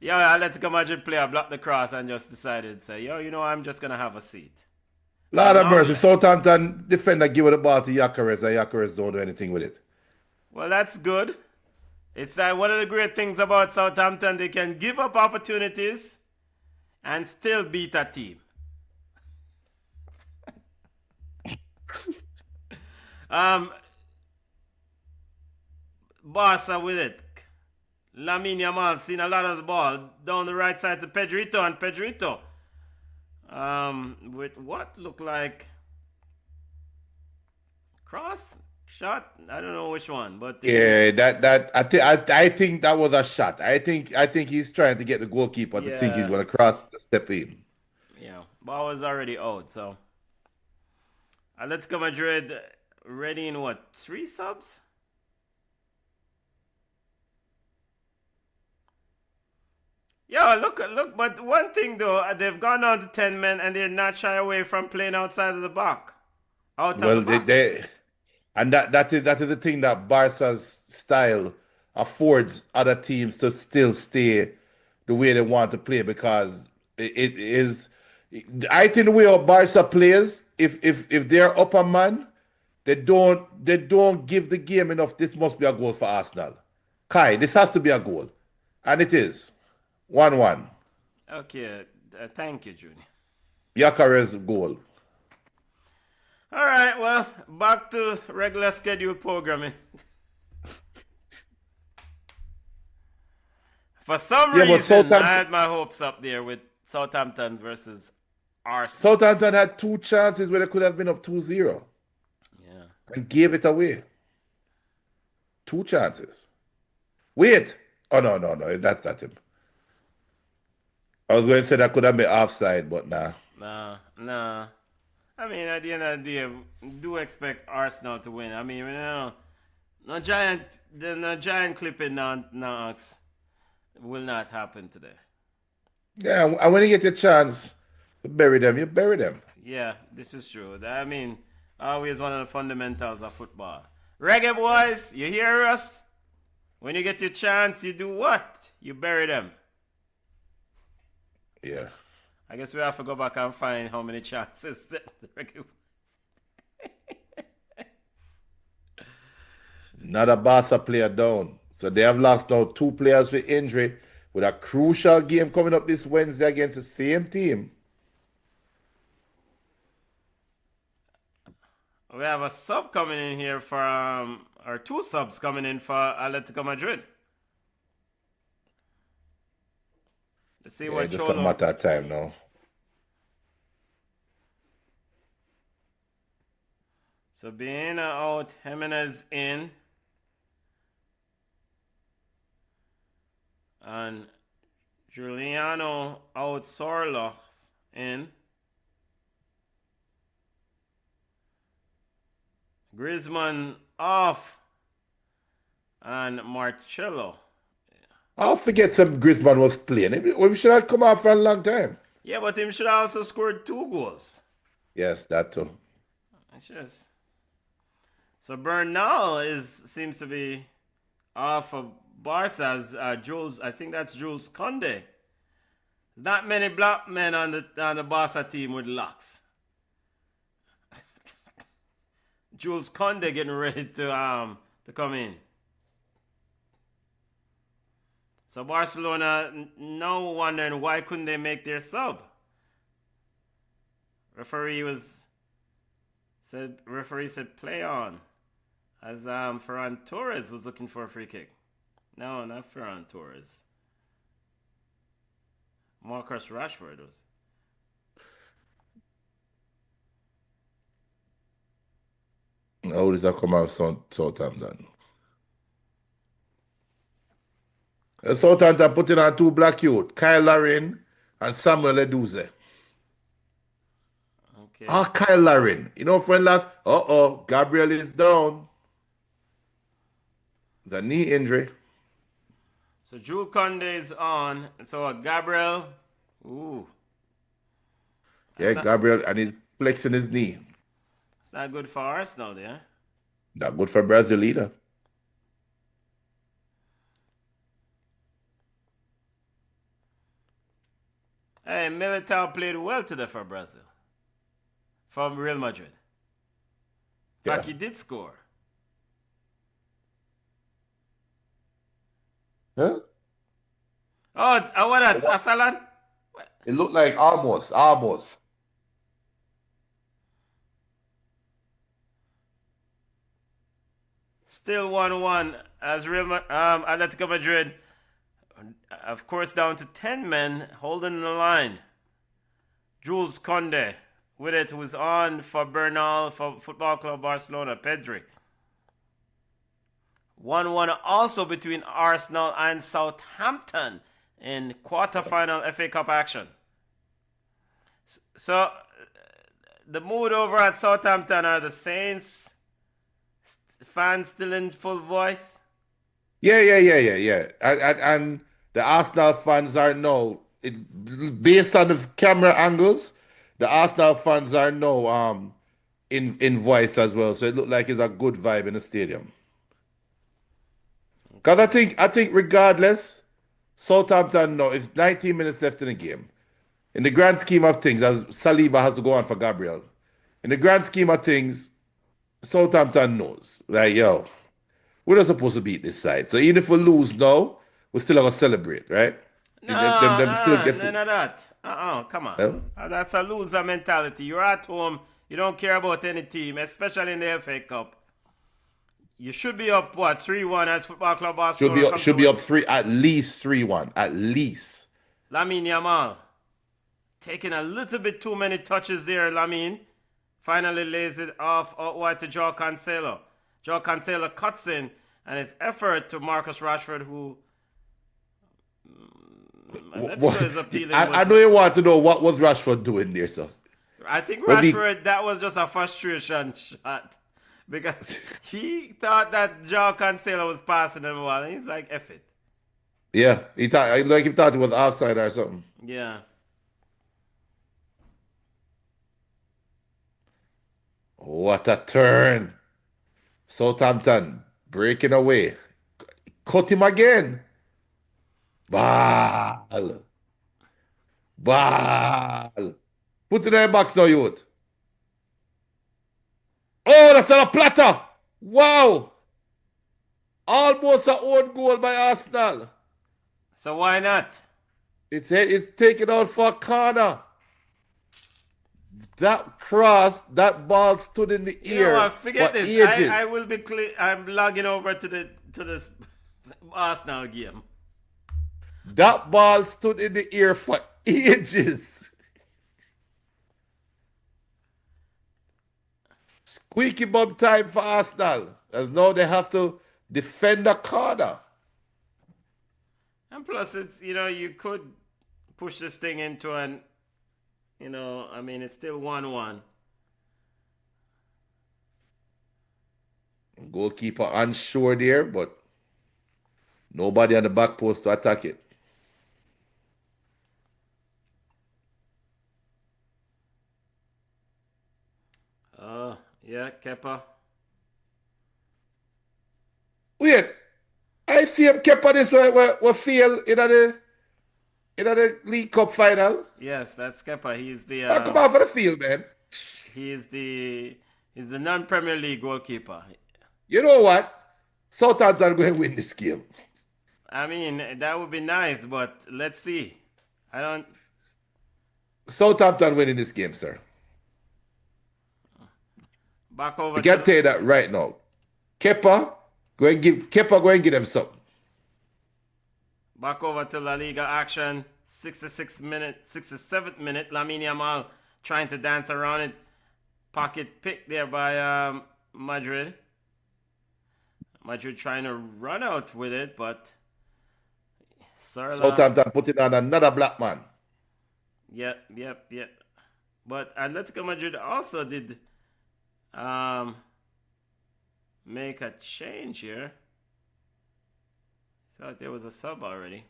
Atletico Madrid player blocked the cross and just decided to say, I'm just gonna have a seat. Lord of mercy, Southampton defender give the ball to Gyökeres, and Gyökeres don't do anything with it. Well, that's good. It's that one of the great things about Southampton, they can give up opportunities and still beat a team. Barca with it. Lamine Yamal seen a lot of the ball down the right side to Pedrito, and Pedrito with what looked like cross shot. I don't know which one, but I think that was a shot. I think he's trying to get the goalkeeper to think he's going to cross to step in. Yeah, ball was already out. So Atletico Madrid ready in what, 3 subs? Yeah, look. But one thing though, they've gone down to 10 men and they're not shy away from playing outside of the box, out of the Well, box. and that is the thing that Barca's style affords other teams to still stay the way they want to play because it is. I think the way our Barca plays, if they're up a man, they don't give the game enough. This must be a goal for Arsenal. Kai, this has to be a goal, and it is 1-1. Okay, thank you, Junior. Yakare's goal. All right, well, back to regular scheduled programming. For some Yeah, but reason, I Southampton, had my hopes up there with Southampton versus Arsenal. Southampton had two chances where they could have been up 2-0 Yeah. and gave it away. Two chances. Wait. Oh, no. That's not him. I was going to say that could have been offside, but nah. Nah. I mean, at the end of the day, do expect Arsenal to win. I mean, no giant clipping knocks will not happen today. Yeah, and when you get your chance to bury them, you bury them. Yeah, this is true. I mean, always one of the fundamentals of football. Reggae boys, you hear us? When you get your chance, you do what? You bury them. Yeah. I guess we have to go back and find how many chances the Reggae Not a Barca player down. So they have lost now two players with injury with a crucial game coming up this Wednesday against the same team. We have a sub coming in here for, or two subs coming in for Atletico Madrid. Let's see Yeah, what just a Cholo. matter of time now. So Baena out, Jimenez in, and Giuliano out, Sorloth in, Griezmann off, and Marcello. I'll forget some Griezmann was playing. We should have come off for a long time. Yeah, but him should have also scored 2 goals. Yes, that too. It's just so Bernal seems to be off of Barca's Jules. I think that's Jules Conde. There's not many black men on the Barca team with locks. Jules Conde getting ready to come in. So Barcelona now wondering why couldn't they make their sub. Referee said play on, as Ferran Torres was looking for a free kick. No, not Ferran Torres. Marcus Rashford was. How does that come out of Southampton? Southampton putting on two black youth, Kyle Larin and Samuel Eduze. Okay. Kyle Larin. You know, friend last. Gabriel is down. The knee injury. So Jules Conde is on. So Gabriel. Ooh. Yeah, Gabriel, and he's flexing his knee. It's not good for Arsenal, yeah? Not good for Brazil either. Hey, Militao played well today for Brazil. From Real Madrid. In fact, he did score. Huh? Oh, what that? Asalan? It looked like almost. Still 1-1 as Atletico Madrid, of course, down to 10 men holding the line. Jules Conde with it, who's on for Bernal for Football Club Barcelona, Pedri. 1-1 also between Arsenal and Southampton in quarter-final FA Cup action. So, the mood over at Southampton, are the Saints fans still in full voice? Yeah. And the Arsenal fans are now, based on the camera angles, the Arsenal fans are now in voice as well. So it looked like it's a good vibe in the stadium. Because I think regardless, Southampton, no, it's 19 minutes left in the game. In the grand scheme of things, as Saliba has to go on for Gabriel, in the grand scheme of things, Southampton knows. Like, yo, we're not supposed to beat this side. So even if we lose now, we're still going to celebrate, right? No, Them still get none of that. Come on. Well, That's a loser mentality. You're at home. You don't care about any team, especially in the FA Cup. You should be up, what, 3-1 as Football Club Barcelona? should be up three, at least 3-1. At least. Lamine Yamal. Taking a little bit too many touches there, Lamine. Finally lays it off out wide to Joao Cancelo. Joao Cancelo cuts in, and it's effort to Marcus Rashford, who is appealing. I know you want to know what was Rashford doing there, sir. I think Was he- Rashford, that was just a frustration shot. Because he thought that Joao Cancelo was passing him well, and he's like, F it. Yeah, he thought it was offside or something. Yeah. What a turn. Southampton breaking away. Cut him again. Ball. Put it in the box now, youth. Oh, that's on a platter. Wow. Almost an own goal by Arsenal. So why not? It's taken out for a corner. That cross, that ball stood in the You know air what? Forget for this. ages. I will be I'm logging over to this Arsenal game. That ball stood in the air for ages. Squeaky bum time for Arsenal, as now they have to defend the corner. And plus, it's, you could push this thing into an, it's still 1-1. Goalkeeper unsure there, but nobody on the back post to attack it. Yeah, Kepa. Wait, I see him Kepa this we fail in the League Cup final. Yes, that's Kepa. He's the Come on for the field, man. he's the non-Premier League goalkeeper. You know what? Southampton going to win this game. I mean, that would be nice, but let's see. Southampton winning this game, sir. Back over I can tell you that right now. Kepa, go and give them something. Back over to La Liga action. 67th minute. Lamine Yamal trying to dance around it. Pocket pick there by Madrid. Madrid trying to run out with it, but Southampton putting on another black man. Yep. But Atletico Madrid also did make a change here. Thought there was a sub already.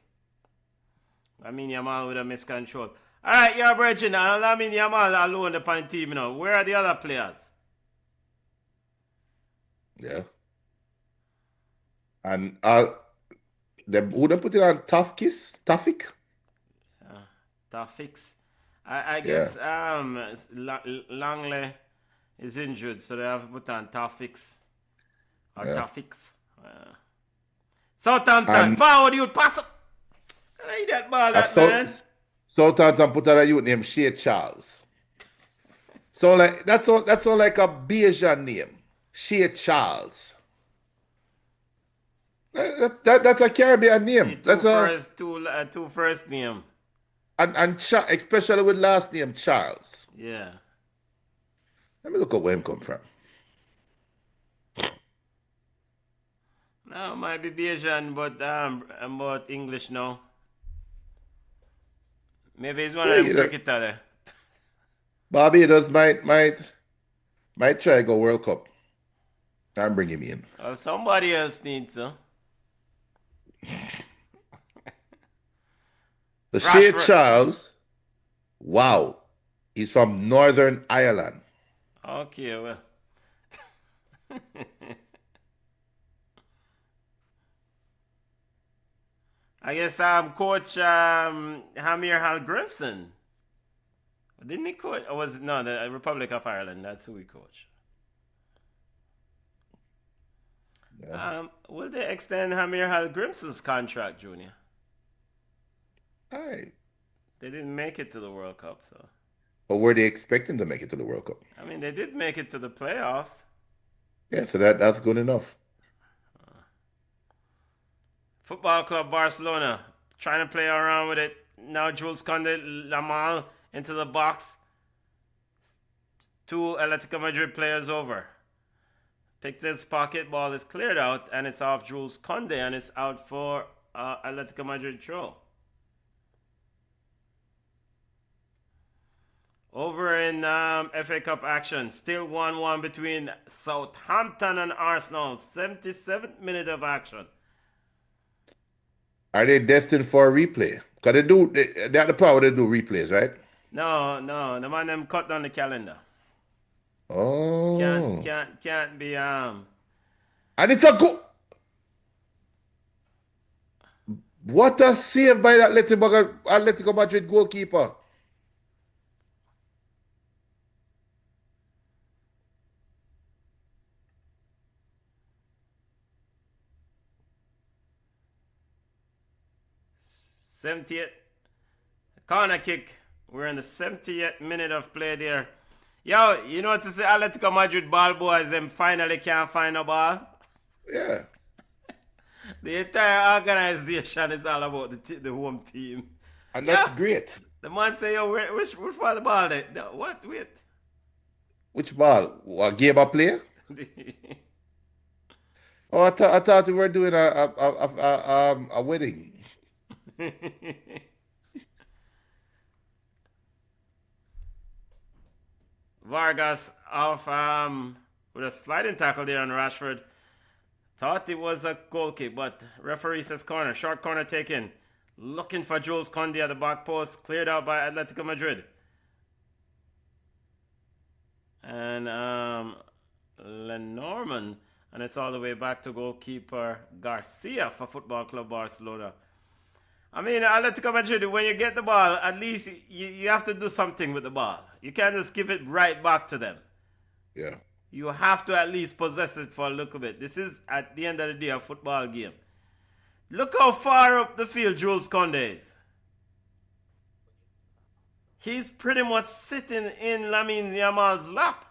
Lamine Yamal with a miscontrol. Alright, yeah, Bridget, now Lamine Yamal alone upon the team now. Where are the other players? Yeah. And who they put it on? Tafik? Tafix. I guess Langley is injured, so they have to put on Tafix. Or Tafix. Southampton, forward you pass up. I need that ball, man. Southampton put on a youth named Shea Charles. So like that's all like a Bayesian name. Shea Charles. That's a Caribbean name. Two first name. And especially with last name Charles. Yeah. Let me look at where him come from. No, might be Bayesian, but English now. Maybe he's one of them cricketer there. Barbados might try go World Cup. And bring him in. Somebody else needs to. The Shea Rashford. Charles, wow, he's from Northern Ireland. Okay, well. I guess coach Hamir Hal-Grimson. Didn't he coach? Or was it no the Republic of Ireland? That's who he coached. Yeah. Will they extend Hamir Hal-Grimson's contract, Junior? All right. They didn't make it to the World Cup, so But were they expecting to make it to the World Cup? I mean they did make it to the playoffs. Yeah, so that's good enough. Football Club Barcelona trying to play around with it. Now Jules Conde Lamal into the box. Two Atletico Madrid players over. Picked his pocket, ball is cleared out, and it's off Jules Conde, and it's out for Atletico Madrid throw. Over in FA Cup action, still 1-1 between Southampton and Arsenal. 77th minute of action. Are they destined for a replay? Because they have the power to do replays, right? No, the man them cut down the calendar. Oh. Can't be And it's a go. What a save by that Atletico Madrid goalkeeper. '70th corner kick. We're in the 70th minute of play there. Yo, you know to say Atletico Madrid ball boys them finally can't find a ball. Yeah. The entire organization is all about the home team. And that's great. The man say, yo, which for the ball there? No, what? Wait. Which ball? A game of play? Oh, I thought we were doing a wedding. Vargas off with a sliding tackle there on Rashford. Thought it was a goal kick, but referee says corner. Short corner taken. Looking for Jules Conde at the back post. Cleared out by Atletico Madrid. And Lenormand. And it's all the way back to goalkeeper Garcia for Football Club Barcelona. I mean, Atletico Madrid, when you get the ball, at least you have to do something with the ball. You can't just give it right back to them. Yeah. You have to at least possess it for a look of it. This is, at the end of the day, a football game. Look how far up the field Jules Conde is. He's pretty much sitting in Lamine Yamal's lap.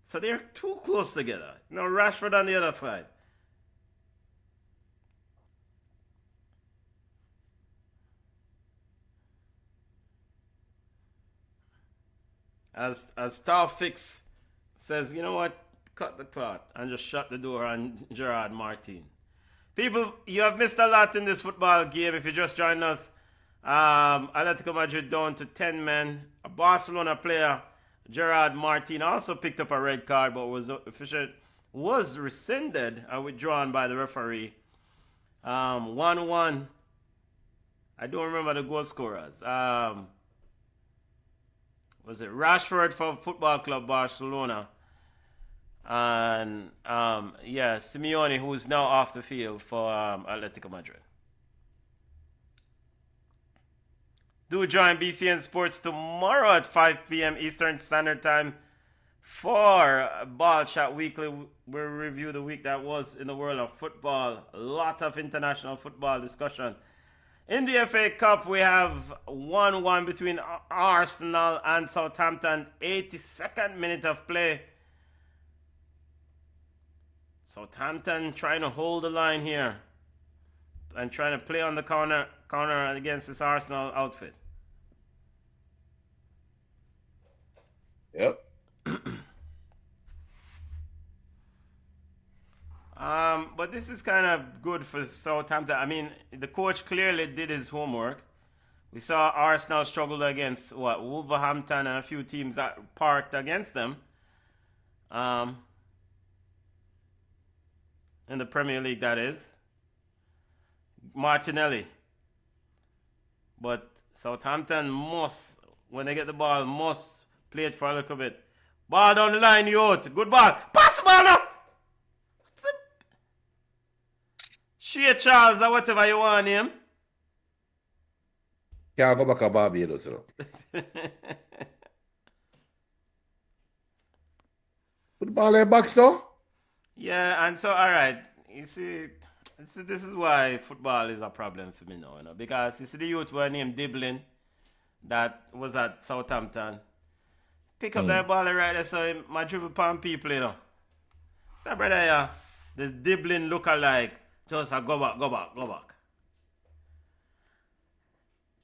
So they're too close together. Now Rashford on the other side. As Starfix says, you know what? Cut the cloth and just shut the door on Gerard Martin. People, you have missed a lot in this football game. If you just joined us, Atletico Madrid down to 10 men. A Barcelona player, Gerard Martin, also picked up a red card, but was rescinded and withdrawn by the referee. 1-1. I don't remember the goal scorers. Was it Rashford for Football Club Barcelona? And Simeone, who's now off the field for Atletico Madrid. Do join BCN Sports tomorrow at 5 p.m. Eastern Standard Time for Ball Shot Weekly. We'll review the week that was in the world of football. A lot of international football discussion. In the FA Cup, we have 1-1 between Arsenal and Southampton. 82nd minute of play. Southampton trying to hold the line here and trying to play on the counter against this Arsenal outfit. Yep. But this is kind of good for Southampton. I mean, the coach clearly did his homework. We saw Arsenal struggle against Wolverhampton and a few teams that parked against them. In the Premier League, that is. Martinelli. But Southampton must, when they get the ball, must play it for a little bit. Ball down the line, youth. Good ball. Pass the ball now. Shea Charles or whatever you want him. Can't go back to Barbados, you know. Put the ball in box though. Yeah, and so, all right. You see, this is why football is a problem for me now, you know, because you see the youth were named Diblin that was at Southampton. Pick up that ball right there, so my dribble palm people, you know. So, brother, yeah, the Diblin look alike. Just go back.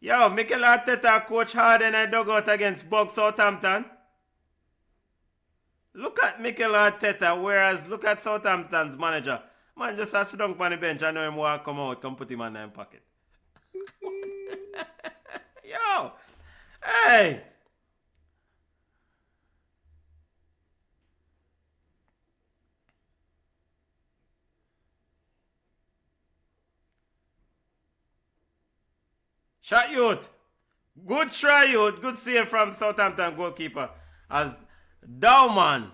Yo, Mikel Arteta coach hard in a dugout against Bug Southampton. Look at Mikel Arteta, whereas look at Southampton's manager. Man just has to sit down on the bench. I know him walk come out, come put him on the pocket. Yo, hey. Shot youth. Good try, youth. Good save from Southampton goalkeeper. As Dowman.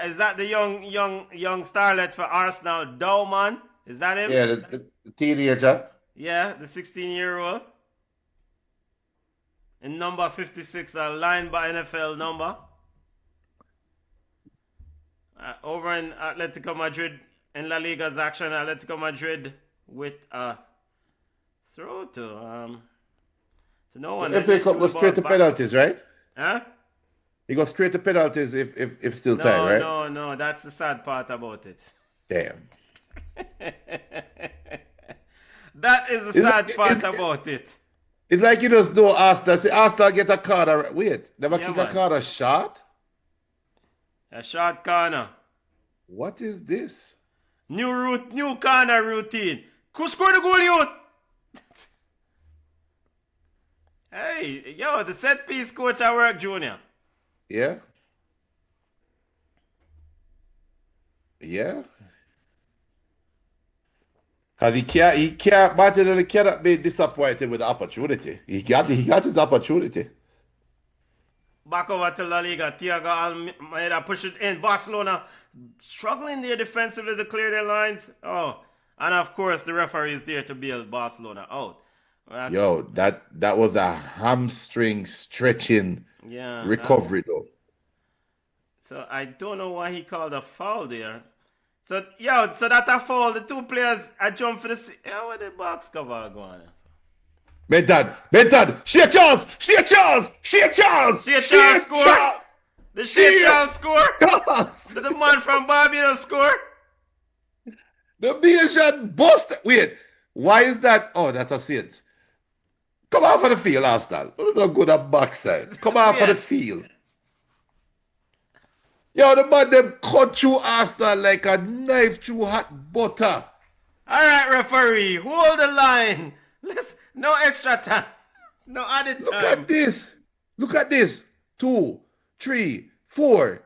Is that the young starlet for Arsenal? Dowman? Is that him? Yeah, the teenager. Yeah, the 16-year-old. In number 56, a line by NFL number. Over in Atletico Madrid, in La Liga's action, Atletico Madrid with a throw to no one. The FA Cup goes straight to penalties, right? Huh? He goes straight to penalties if still time, right? No, that's the sad part about it. Damn. That is the sad part about it. It's like you just know Arsenal. See, Arsenal get a corner. Wait, never kick man. a corner shot? A short corner. What is this? New corner routine. Who scored the goal, youth? Hey, yo, the set piece coach at work, Junior. Yeah? Yeah? Because he can't, Martinelli cannot be disappointed with the opportunity. He got his opportunity. Back over to La Liga. Thiago Almeida push it in. Barcelona struggling there defensively to clear their lines. Oh, and of course the referee is there to bail Barcelona out. Yo, that was a hamstring stretching recovery though. So I don't know why he called a foul there. So that a foul. The two players I jump for the where the box cover going. Benton, Shea Charles scored. The Shea Charles score. Did the man from Barbados score? The Bayesian busted. Wait, why is that? Oh, that's a Saints. Come out for the field, Arsenal. Don't go that backside. Come out for the field. Yo, the man them cut through Arsenal like a knife through hot butter. All right, referee, hold the line. No extra time. No added time. Look at this. 2, 3, 4,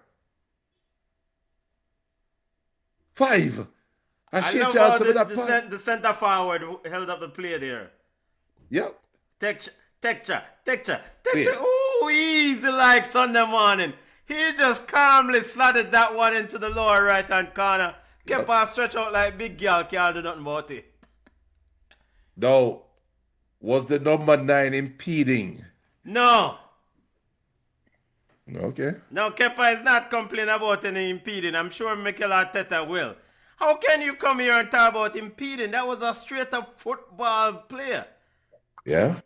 5. I love how the center forward held up the play there. Yep. Texture. Ooh, easy like Sunday morning. He just calmly slotted that one into the lower right-hand corner. Kept on stretch out like big girl, can't do nothing about it. No. Was the number 9 impeding? No. Okay. No, Kepa is not complaining about any impeding. I'm sure Mikel Arteta will. How can you come here and talk about impeding? That was a straight-up football player. Yeah.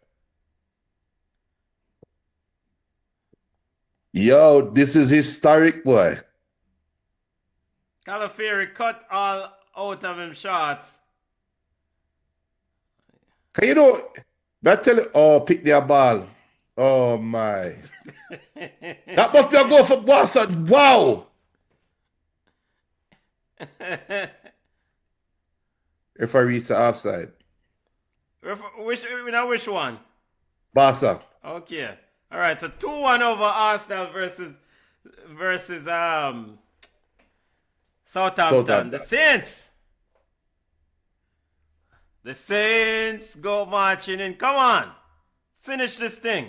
Yo, this is historic, boy. Calafieri cut all out of him shots. Can you know, that tell you, pick their ball. Oh, my. That must be a goal for Barca. Wow. Referee said offside. Which one? Barca. Okay. All right. So 2-1 over Arsenal versus Southampton. The Saints. The Saints go marching in. Come on. Finish this thing.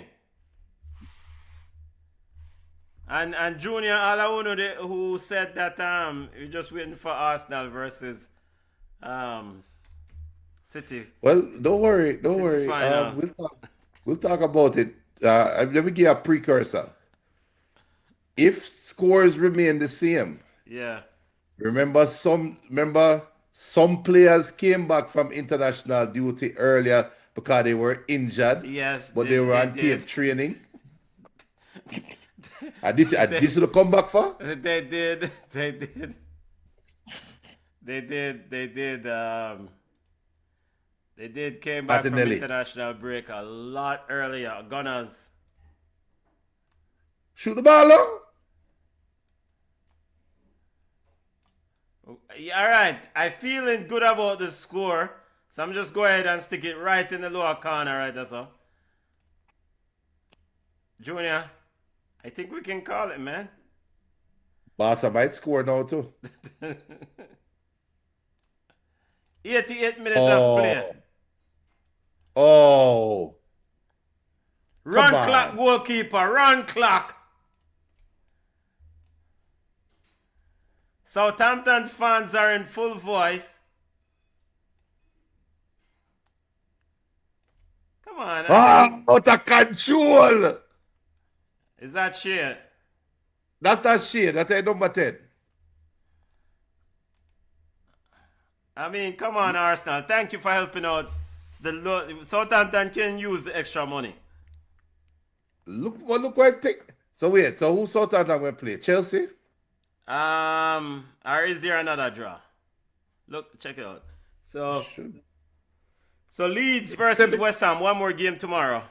And Junior, all I want to know who said that you're just waiting for Arsenal versus City. Well, don't worry. Don't City worry. final. We'll talk about it. Let me give you a precursor. If scores remain the same, Yeah. remember some players came back from international duty earlier because they were injured. Yes, but they were on tape did. training. And this will come back for? They did. They did. They did. They did. They did came back from Martinelli. international break a lot earlier. Gunners. Shoot the ball long. Yeah, all right. I'm feeling good about the score. So I'm just go ahead and stick it right in the lower corner, right? That's all. Junior, I think we can call it, man. Barca might score now too. 88 minutes of play. Oh. Run Come on. clock, goalkeeper. Run clock. Southampton fans are in full voice. Come on. Out of control. Is that shit? That's not shit. That's number 10. I mean, come on, Arsenal. Thank you for helping out. Southampton can use the extra money. Look what it take. So wait, so who Southampton will play? Chelsea? Or is there another draw? Look, check it out. So Leeds versus West Ham, one more game tomorrow.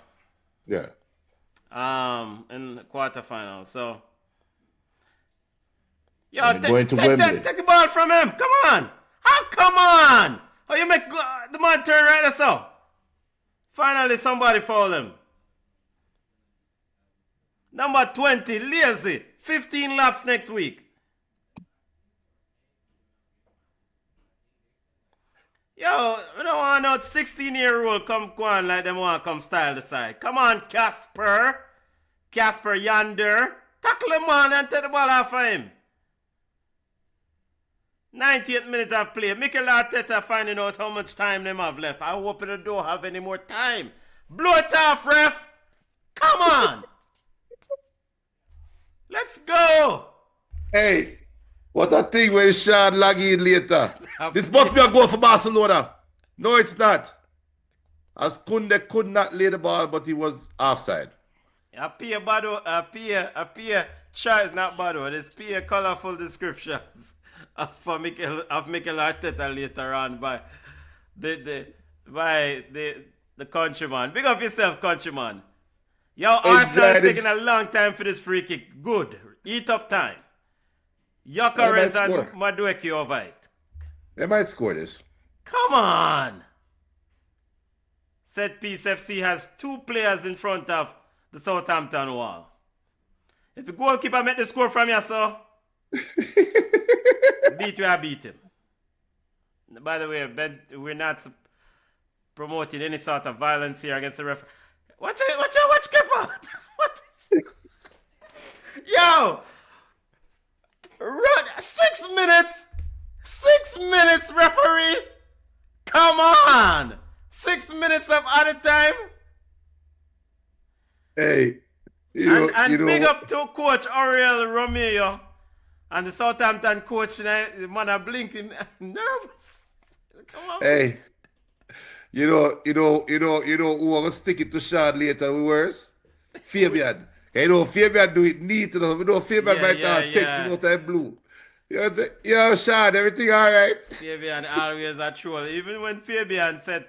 Yeah. In the quarterfinal. So, yo, Going to Wembley. take the ball from him. Come on. Oh, come on. Oh, you make the man turn right or so. Finally, somebody fouled him. Number 20, lazy. 15 laps next week. Yo, we don't want no 16-year-old come on like them want to come style the side. Come on, Casper. Casper yonder. Tackle him on and take the ball off of him. 90th minute of play. Mikel Arteta finding out how much time them have left. I hope they don't have any more time. Blow it off, ref. Come on. Let's go. Hey, what a thing when Sean lag in later. This must be a goal for Barcelona. No, it's not. As Kunde could not lay the ball, but he was offside. Appear choice, not Bado. There's appear colorful descriptions of Mikel Arteta later on by the countryman. Big up yourself, countryman. Yo, Arsenal is taking a long time for this free kick. Good. Eat up time. Yokeres and Madueke over it. They might score this. Come on. Set Piece FC has 2 players in front of the Southampton wall. If the goalkeeper make the score from you, so beat you, I beat him. By the way, we're not promoting any sort of violence here against the ref. Watch Kepa. What is it? Yo! Run 6 minutes! 6 minutes, referee! Come on! 6 minutes of added time? Hey, big up to Coach Ariel Romeo and the Southampton coach. The man are blinking, nervous. Come on. Hey, you know who will stick it to Sean later with worse? Fabian. Fabian do it neat enough. Fabian might have text him out of blue. Yo, Sean, everything all right? Fabian always a troll. Even when Fabian said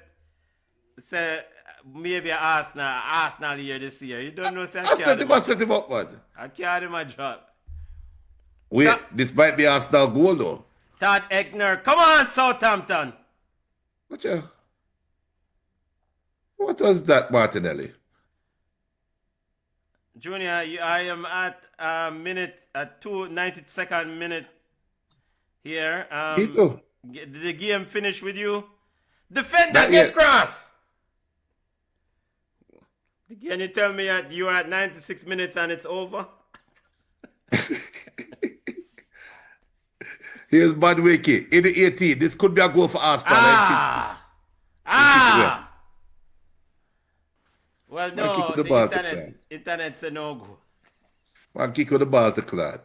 maybe Arsenal here this year. You don't know. I set him up, man. I carried my drop. Wait, this might be Arsenal goal though. Todd Egner, come on, Southampton. What was that, Martinelli? Junior, I am at 92nd minute here. Me too. Did the game finish with you? Defender, Not get yet. cross. Can you tell me that you are at 96 minutes and it's over? Here's Madueke in the 18. This could be a goal for Arsenal. Well, kick no, with the the ball to internet's a no-go. One kick with the ball to Claude.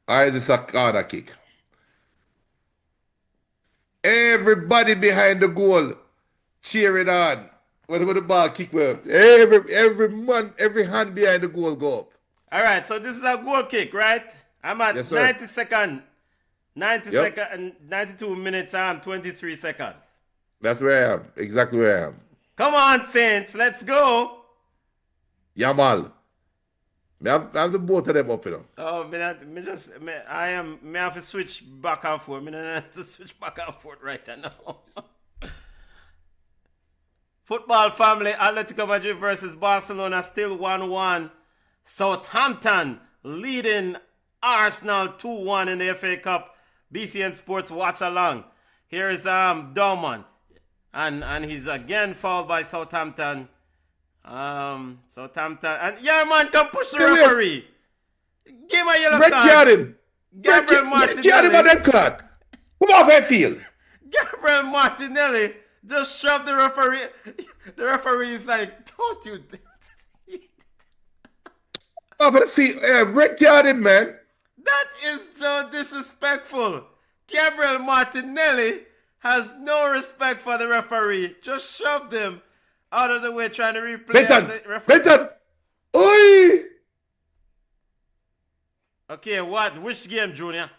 Alright, this is a corner kick. Everybody behind the goal cheering on. When the ball kick well. Every man, every hand behind the goal go up. All right, so this is a goal kick, right? I'm at Yes, sir. 92 minutes and 23 seconds. That's where I am. Exactly where I am. Come on, Saints, let's go. Yamal. I have the both of them up, you know. Oh, I have to switch back and forth. I have to switch back and forth right now. Football family, Atletico Madrid versus Barcelona, still 1-1. Southampton leading Arsenal 2-1 in the FA Cup. BCN Sports watch along. Here is Dorman. And he's again fouled by Southampton. Southampton. And yeah, man, come push the referee. Give him a yellow Red card. card him. Gabriel Red Martinelli. card him on that card. Come off that field. Gabriel Martinelli just shoved the referee. The referee is like, don't you. Off of the field. Red card him, man. That is so disrespectful. Gabriel Martinelli has no respect for the referee. Just shoved him out of the way trying to replay. Benton. Oi. Okay, what? Which game, Junior?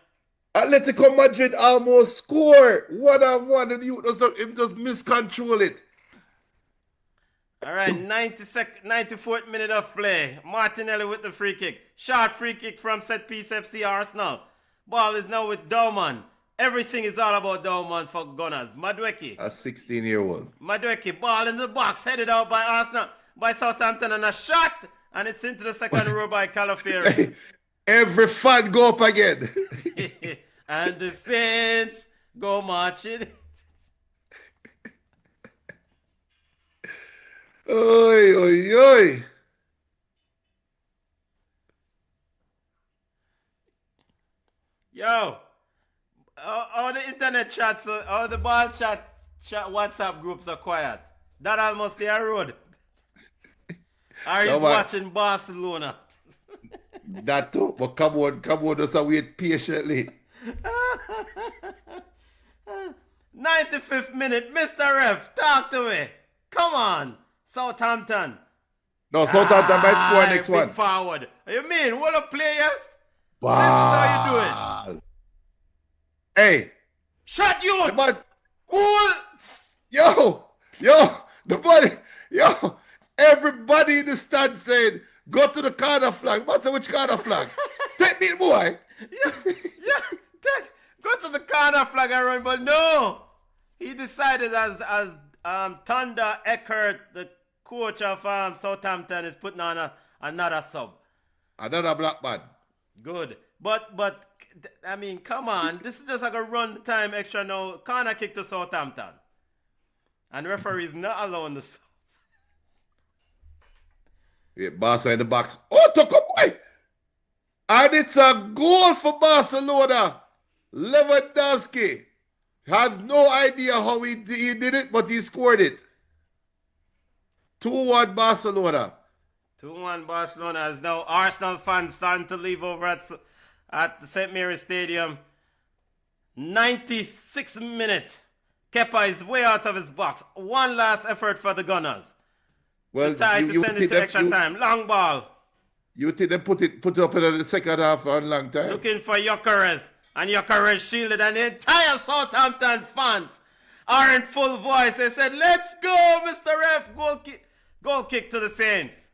Atletico Madrid almost score 1-1 and you just miscontrol it. All right, 94th minute of play. Martinelli with the free kick. Short free kick from set piece FC Arsenal. Ball is now with Dorman. Everything is all about Dorman for Gunners. Madueke. A 16-year-old. Madueke, ball in the box, headed out by Arsenal, by Southampton, and a shot, and it's into the second row by Calafieri. Every fan go up again. And the Saints go marching. Oi, oi, oi. Yo, all the internet chats, all the ball chat WhatsApp groups are quiet. That almost their road. Are you watching Barcelona? That too, but come on, just wait patiently. 95th minute, Mr. Ref, talk to me. Come on, Southampton. No, Southampton might score next big one. Forward. You mean, what the players? Wow. This is how you do it. Hey. Shut you. Cool. Yo, everybody in the stand saying, go to the corner flag. Man say, which corner flag? Take me, boy. Go to the corner flag and run, but no. He decided as Thunder Eckert, the coach of Southampton, is putting on another sub. Another black man. Good. But I mean, come on. This is just like a run time extra now. Corner kick to Southampton. And the referee is not allowing the sub. Yeah, Barca in the box. Oh, took up boy. And it's a goal for Barcelona. Lewandowski has no idea how he did it, but he scored it. 2-1 Barcelona. 2-1 Barcelona. As now Arsenal fans starting to leave over at the St. Mary's Stadium. 96th minute. Kepa is way out of his box. One last effort for the Gunners. Well, to send it to extra time. Long ball. You think they put it up in the second half for a long time? Looking for Gyökeres. And Gyökeres shielded, and the entire Southampton fans are in full voice. They said, let's go, Mr. Ref. Goal kick to the Saints.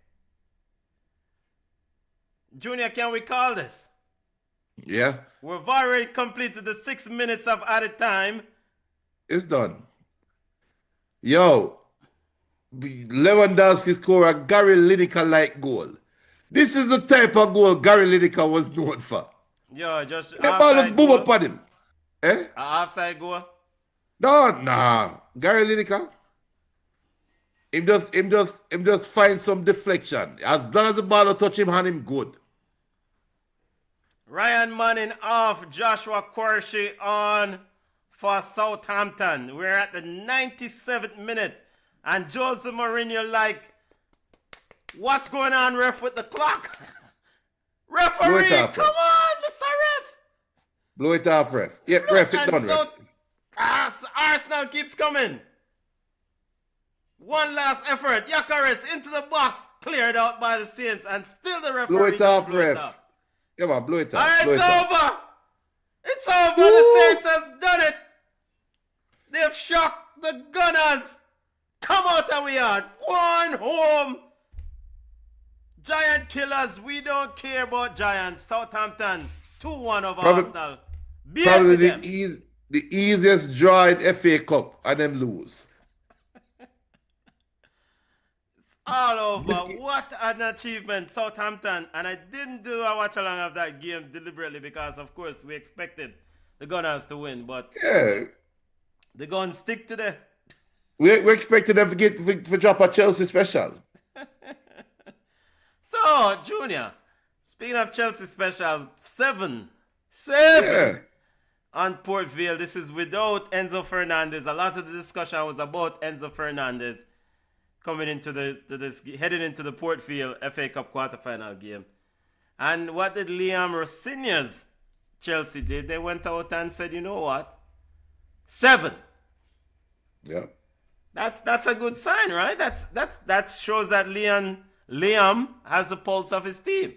Junior, can we call this? Yeah. We've already completed the 6 minutes of added time. It's done. Yo, Lewandowski scored a Gary Lineker-like goal. This is the type of goal Gary Lineker was known for. Yo, just the ball was boom up on him. Eh? Offside goal? No, nah. Gary Lineker. Him just find some deflection. As long as the ball don't touch him hand, him good. Ryan Manning off, Joshua Qureshi on for Southampton. We're at the 97th minute. And Jose Mourinho like, what's going on, ref, with the clock? Referee, off, come ref. on, Mr. Ref. Blow it off, ref. Yeah, ref, it And done, ref. Arsenal keeps coming. One last effort. Gyökeres into the box. Cleared out by the Saints. And still the referee. Blow it off, blow it ref. off. Come on, blow it All off. right, blow it's it off. over. It's over. Woo! The Saints has done it. They've shocked the Gunners. Come out and we are. One home. Giant killers. We don't care about Giants. Southampton 2-1 over Arsenal. Probably Them. the easiest draw in FA Cup and them lose. All over. What an achievement, Southampton. And I didn't do a watch along of that game deliberately because, of course, we expected the Gunners to win. But Yeah. they're going to stick to the... We expected them to drop a Chelsea special. So, Junior, speaking of Chelsea special, 7 Yeah. on Port Vale. This is without Enzo Fernandez. A lot of the discussion was about Enzo Fernandez coming into heading into the Port Vale FA Cup quarterfinal game. And what did Liam Rosinha's Chelsea did? They went out and said, you know what? 7. Yeah. That's a good sign, right? That shows that Liam has the pulse of his team.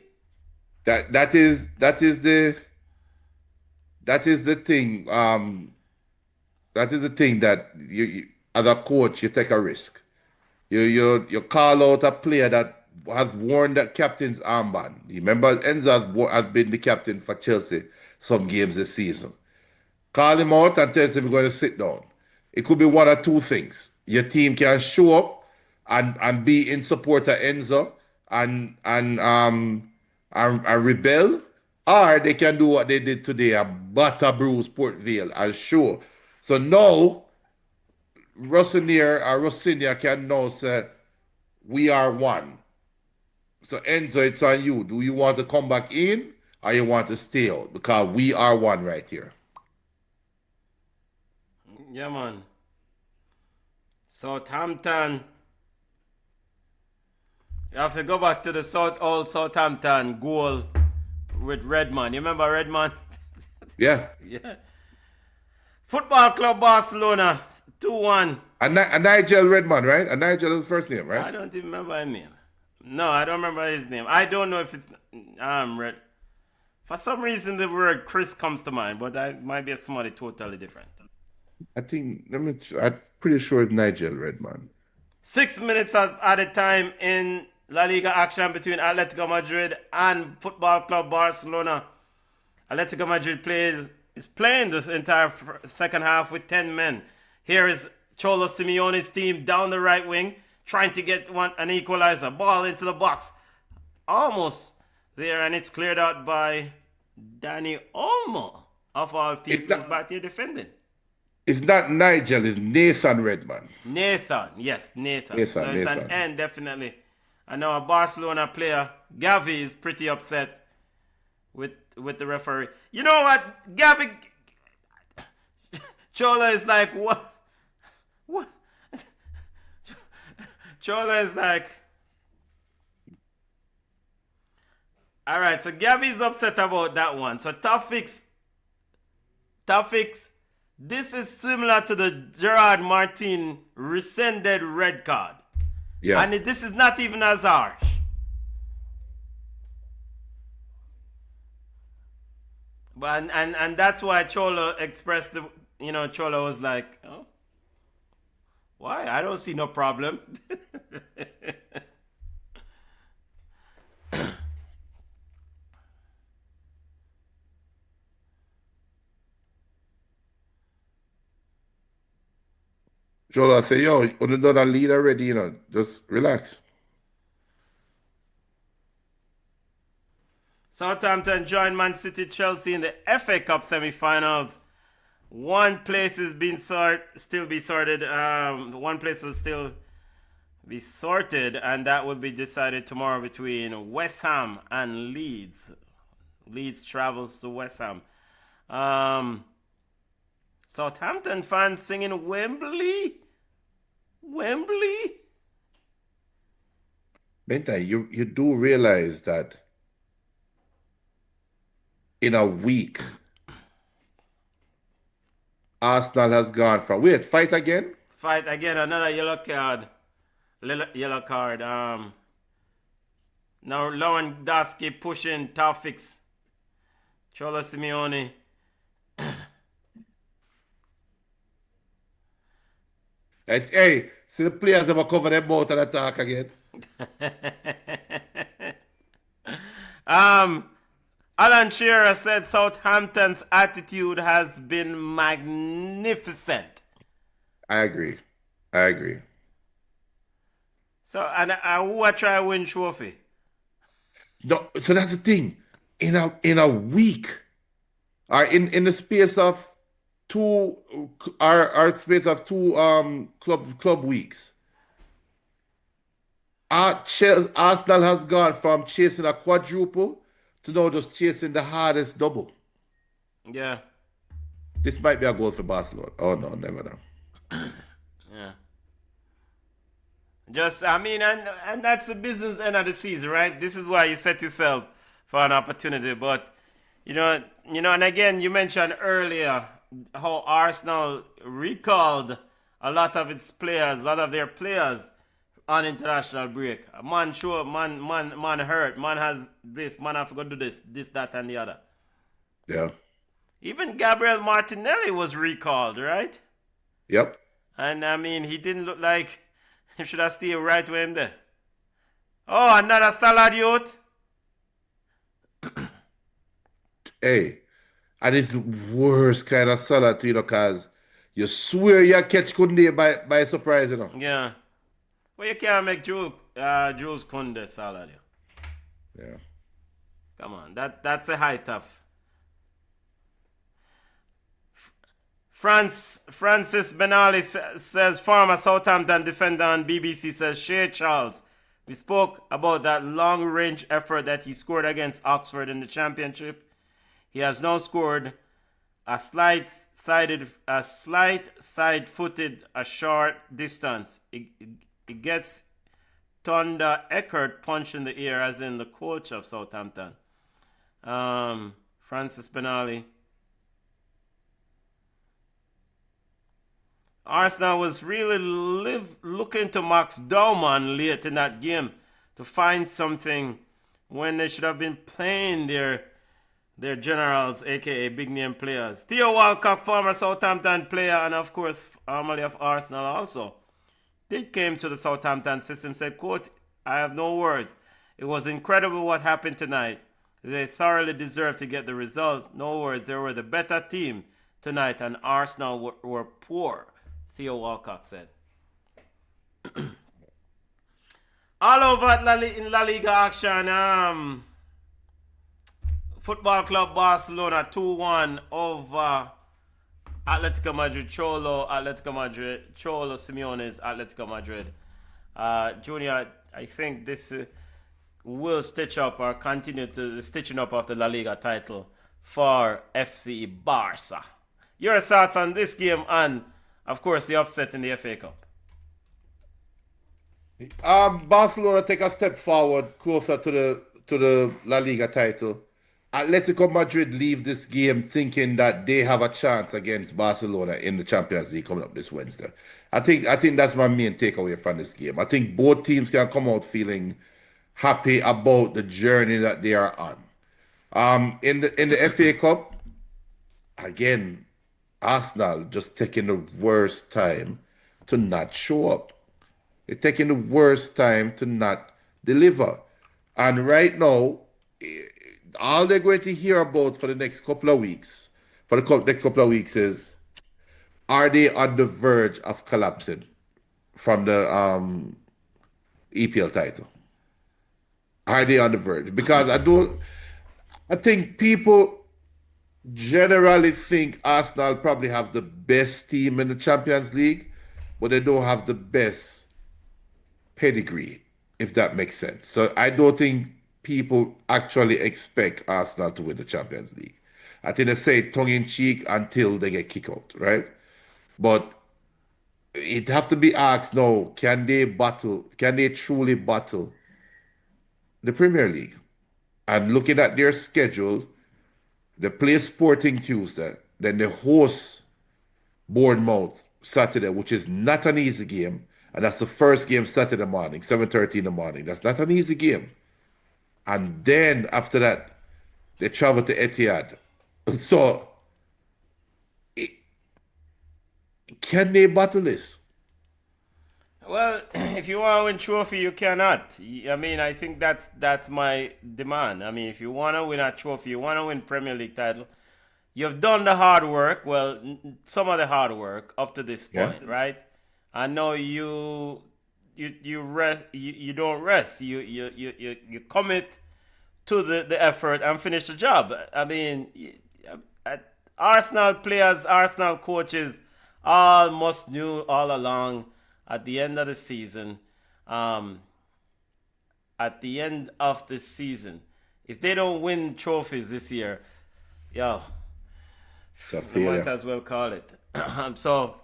That is the thing. That is the thing that you as a coach you take a risk. You call out a player that has worn that captain's armband. You remember Enzo has been the captain for Chelsea some games this season. Call him out and tell him we're going to sit down. It could be one or two things. Your team can show up and be in support of Enzo and rebel, or they can do what they did today and butter bruise Port Vale and show. So now Rosinha can now say we are one. So Enzo, it's on you. Do you want to come back in or you want to stay out? Because we are one right here. Yeah, man. Southampton. You have to go back to the old Southampton goal with Redman. You remember Redman? Yeah. Yeah. Football Club Barcelona 2-1. And Nigel Redman, right? And Nigel is the first name, right? I don't even remember his name. No, I don't remember his name. I don't know if it's Red. For some reason, the word Chris comes to mind, but that might be somebody totally different. I'm pretty sure it's Nigel Redman. 6 minutes at a time in La Liga action between Atletico Madrid and Football Club Barcelona. Atletico Madrid is playing the entire second half with 10 men. Here is Cholo Simeone's team down the right wing, trying to get an equalizer. Ball into the box. Almost there, and it's cleared out by Danny Olmo, of all people, who's back there defending. It's not Nigel, it's Nathan Redman. Nathan, yes, Nathan. Nathan, So it's Nathan. an end, definitely. And now a Barcelona player, Gavi, is pretty upset with the referee. You know what? Gavi, Cholo is like, what? Cholo is like, all right, so Gavi's upset about that one. So Tawfiq's, this is similar to the Gerard Martin rescinded red card. Yeah. And this is not even as harsh. But and that's why Cholo expressed Cholo was like, oh, why? I don't see no problem. Cholo say, yo, you done a lead already, just relax. Southampton joined Man City, Chelsea in the FA Cup semi-finals. One place is being still be sorted. One place will still be sorted, and that will be decided tomorrow between West Ham and Leeds. Leeds travels to West Ham. Southampton fans singing Wembley. Wembley. Benta, you do realize that in a week, Arsenal has gone from fight again. Fight again, another yellow card. Yellow card. Now Lewandowski pushing Taufik's Cholo Simeone. Hey, see the players ever cover their mouth and attack again. Alan Shearer said Southampton's attitude has been magnificent. I agree. So, and who are trying to win trophy? No, so that's the thing. In a week, or in the space of two club weeks, Arsenal has gone from chasing a quadruple to now just chasing the hardest double. Yeah. This might be a goal for Barcelona. Oh no, never know. Yeah. Just, I mean, and that's the business end of the season, right? This is why you set yourself for an opportunity. But, you know, and again, you mentioned earlier how Arsenal recalled a lot of their players on international break. Man hurt, man has this, man have to go do this, that, and the other. Yeah. Even Gabriel Martinelli was recalled, right? Yep. And I mean, he didn't look like he should have stayed right where him there. Oh, another salad youth. Hey, and it's the worst kind of salad, because you swear you catch Kunde by surprise, Yeah. Well, you can't make Jules Kunde salad. Yeah. Come on, that's the height of. Francis Benali says former Southampton defender on BBC says Shea Charles. We spoke about that long-range effort that he scored against Oxford in the championship. He has now scored a side-footed, a short distance. It gets Thunder Eckert punched in the ear, as in the coach of Southampton. Francis Benali. Arsenal was really looking to Max Daumann late in that game to find something when they should have been playing their generals, aka big name players. Theo Walcott, former Southampton player and of course formerly of Arsenal also, did came to the Southampton system, said, quote, "I have no words. It was incredible what happened tonight. They thoroughly deserved to get the result. No words. They were the better team tonight and Arsenal were poor." Theo Walcott said. All over in La Liga action, Football Club Barcelona 2-1 over Atletico Madrid. Cholo Simeone's Atletico Madrid. Junior, I think this will stitch up or continue to the stitching up of the La Liga title for FC Barca. Your thoughts on this game and, of course, the upset in the FA Cup? Barcelona take a step forward closer to the La Liga title. Atletico Madrid leave this game thinking that they have a chance against Barcelona in the Champions League coming up this Wednesday. I think that's my main takeaway from this game. I think both teams can come out feeling happy about the journey that they are on. In the FA Cup, again, Arsenal just taking the worst time to not show up. They're taking the worst time to not deliver. And right now, all they're going to hear about for the next couple of weeks, is, are they on the verge of collapsing from the EPL title? Are they on the verge? Because I think people generally think Arsenal probably have the best team in the Champions League, but they don't have the best pedigree, if that makes sense. So I don't think people actually expect Arsenal to win the Champions League. I think they say it tongue in cheek until they get kicked out, right? But it have to be asked now, can they battle, can they truly battle the Premier League? And looking at their schedule, they play Sporting Tuesday, then they host Bournemouth Saturday, which is not an easy game. And that's the first game Saturday morning, 7:30 in the morning. That's not an easy game. And then after that, they travel to Etihad. So it, can they battle this? Well, if you want to win trophy, you cannot. I mean, I think that's my demand. I mean, if you want to win a trophy, you want to win Premier League title, you've done the hard work. Well, some of the hard work up to this Yeah. point, right? I know you rest. You don't rest. You commit to the effort and finish the job. I mean, Arsenal players, Arsenal coaches, all must knew all along at the end of the season. Um, at the end of the season, if they don't win trophies this year, yo, It's a we might failure. as well call it. So,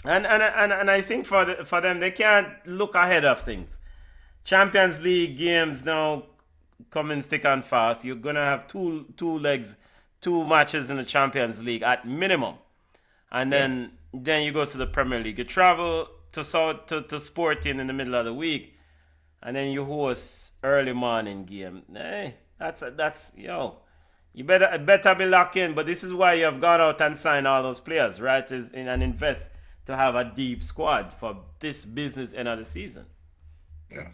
and I think for them, they can't look ahead of things. Champions League games now coming thick and fast. You're gonna have two legs, two matches in the Champions League at minimum, and Yeah. then you go to the Premier League. You travel to Sporting in the middle of the week, and then you host early morning game. Hey, that's yo. You better be locked in. But this is why you have gone out and signed all those players, right? And invest to have a deep squad for this business end of the season. Yeah.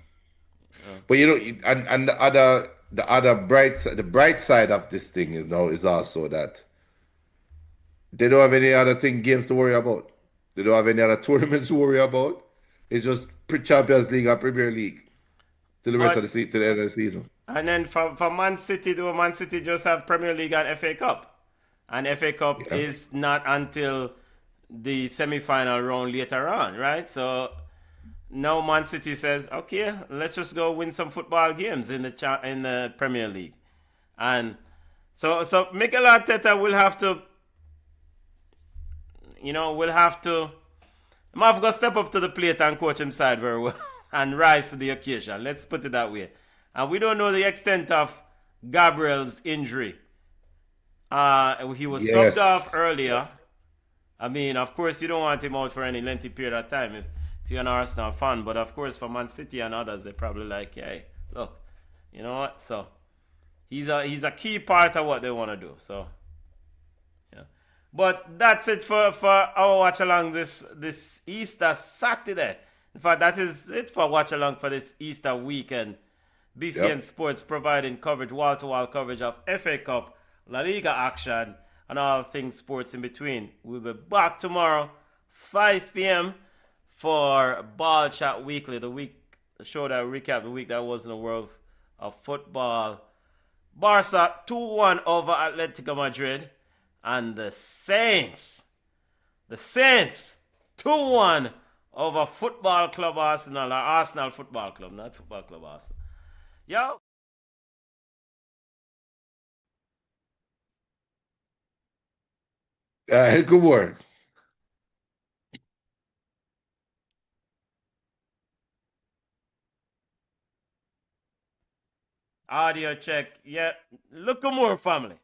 But you know, and the other bright side of this thing is now is also that they don't have any other thing games to worry about. They don't have any other tournaments to worry about. It's just Champions League and Premier League to the rest of But to the end of the season. and then for Man City, do Man City just have Premier League and FA Cup, and FA Cup Yeah. is not until the semi-final round later on, right? So now Man City says, okay, let's just go win some football games in in the Premier League, and so Mikel Arteta will have to, will have to. I've got to step up to the plate and coach him side very well and rise to the occasion. Let's put it that way. And we don't know the extent of Gabriel's injury. He was subbed off Yes. earlier. Yes. I mean, of course, you don't want him out for any lengthy period of time if you're an Arsenal fan. But of course, for Man City and others, they're probably like, hey, look, you know what? So he's a key part of what they want to do. So yeah. But that's it for our watch along this Easter Saturday. In fact, that is it for watch along for this Easter weekend. BCN Yep. Sports providing coverage, wall to wall coverage of FA Cup, La Liga action, and all things sports in between. We'll be back tomorrow, 5 p.m. for Ball Chat Weekly, the show that recap the week that was in the world of football. Barca 2-1 over Atletico Madrid, and the Saints 2-1 over Football Club Arsenal, or Arsenal Football Club, not Football Club Arsenal. Yo. Good word. Audio check. Yeah. Look more family.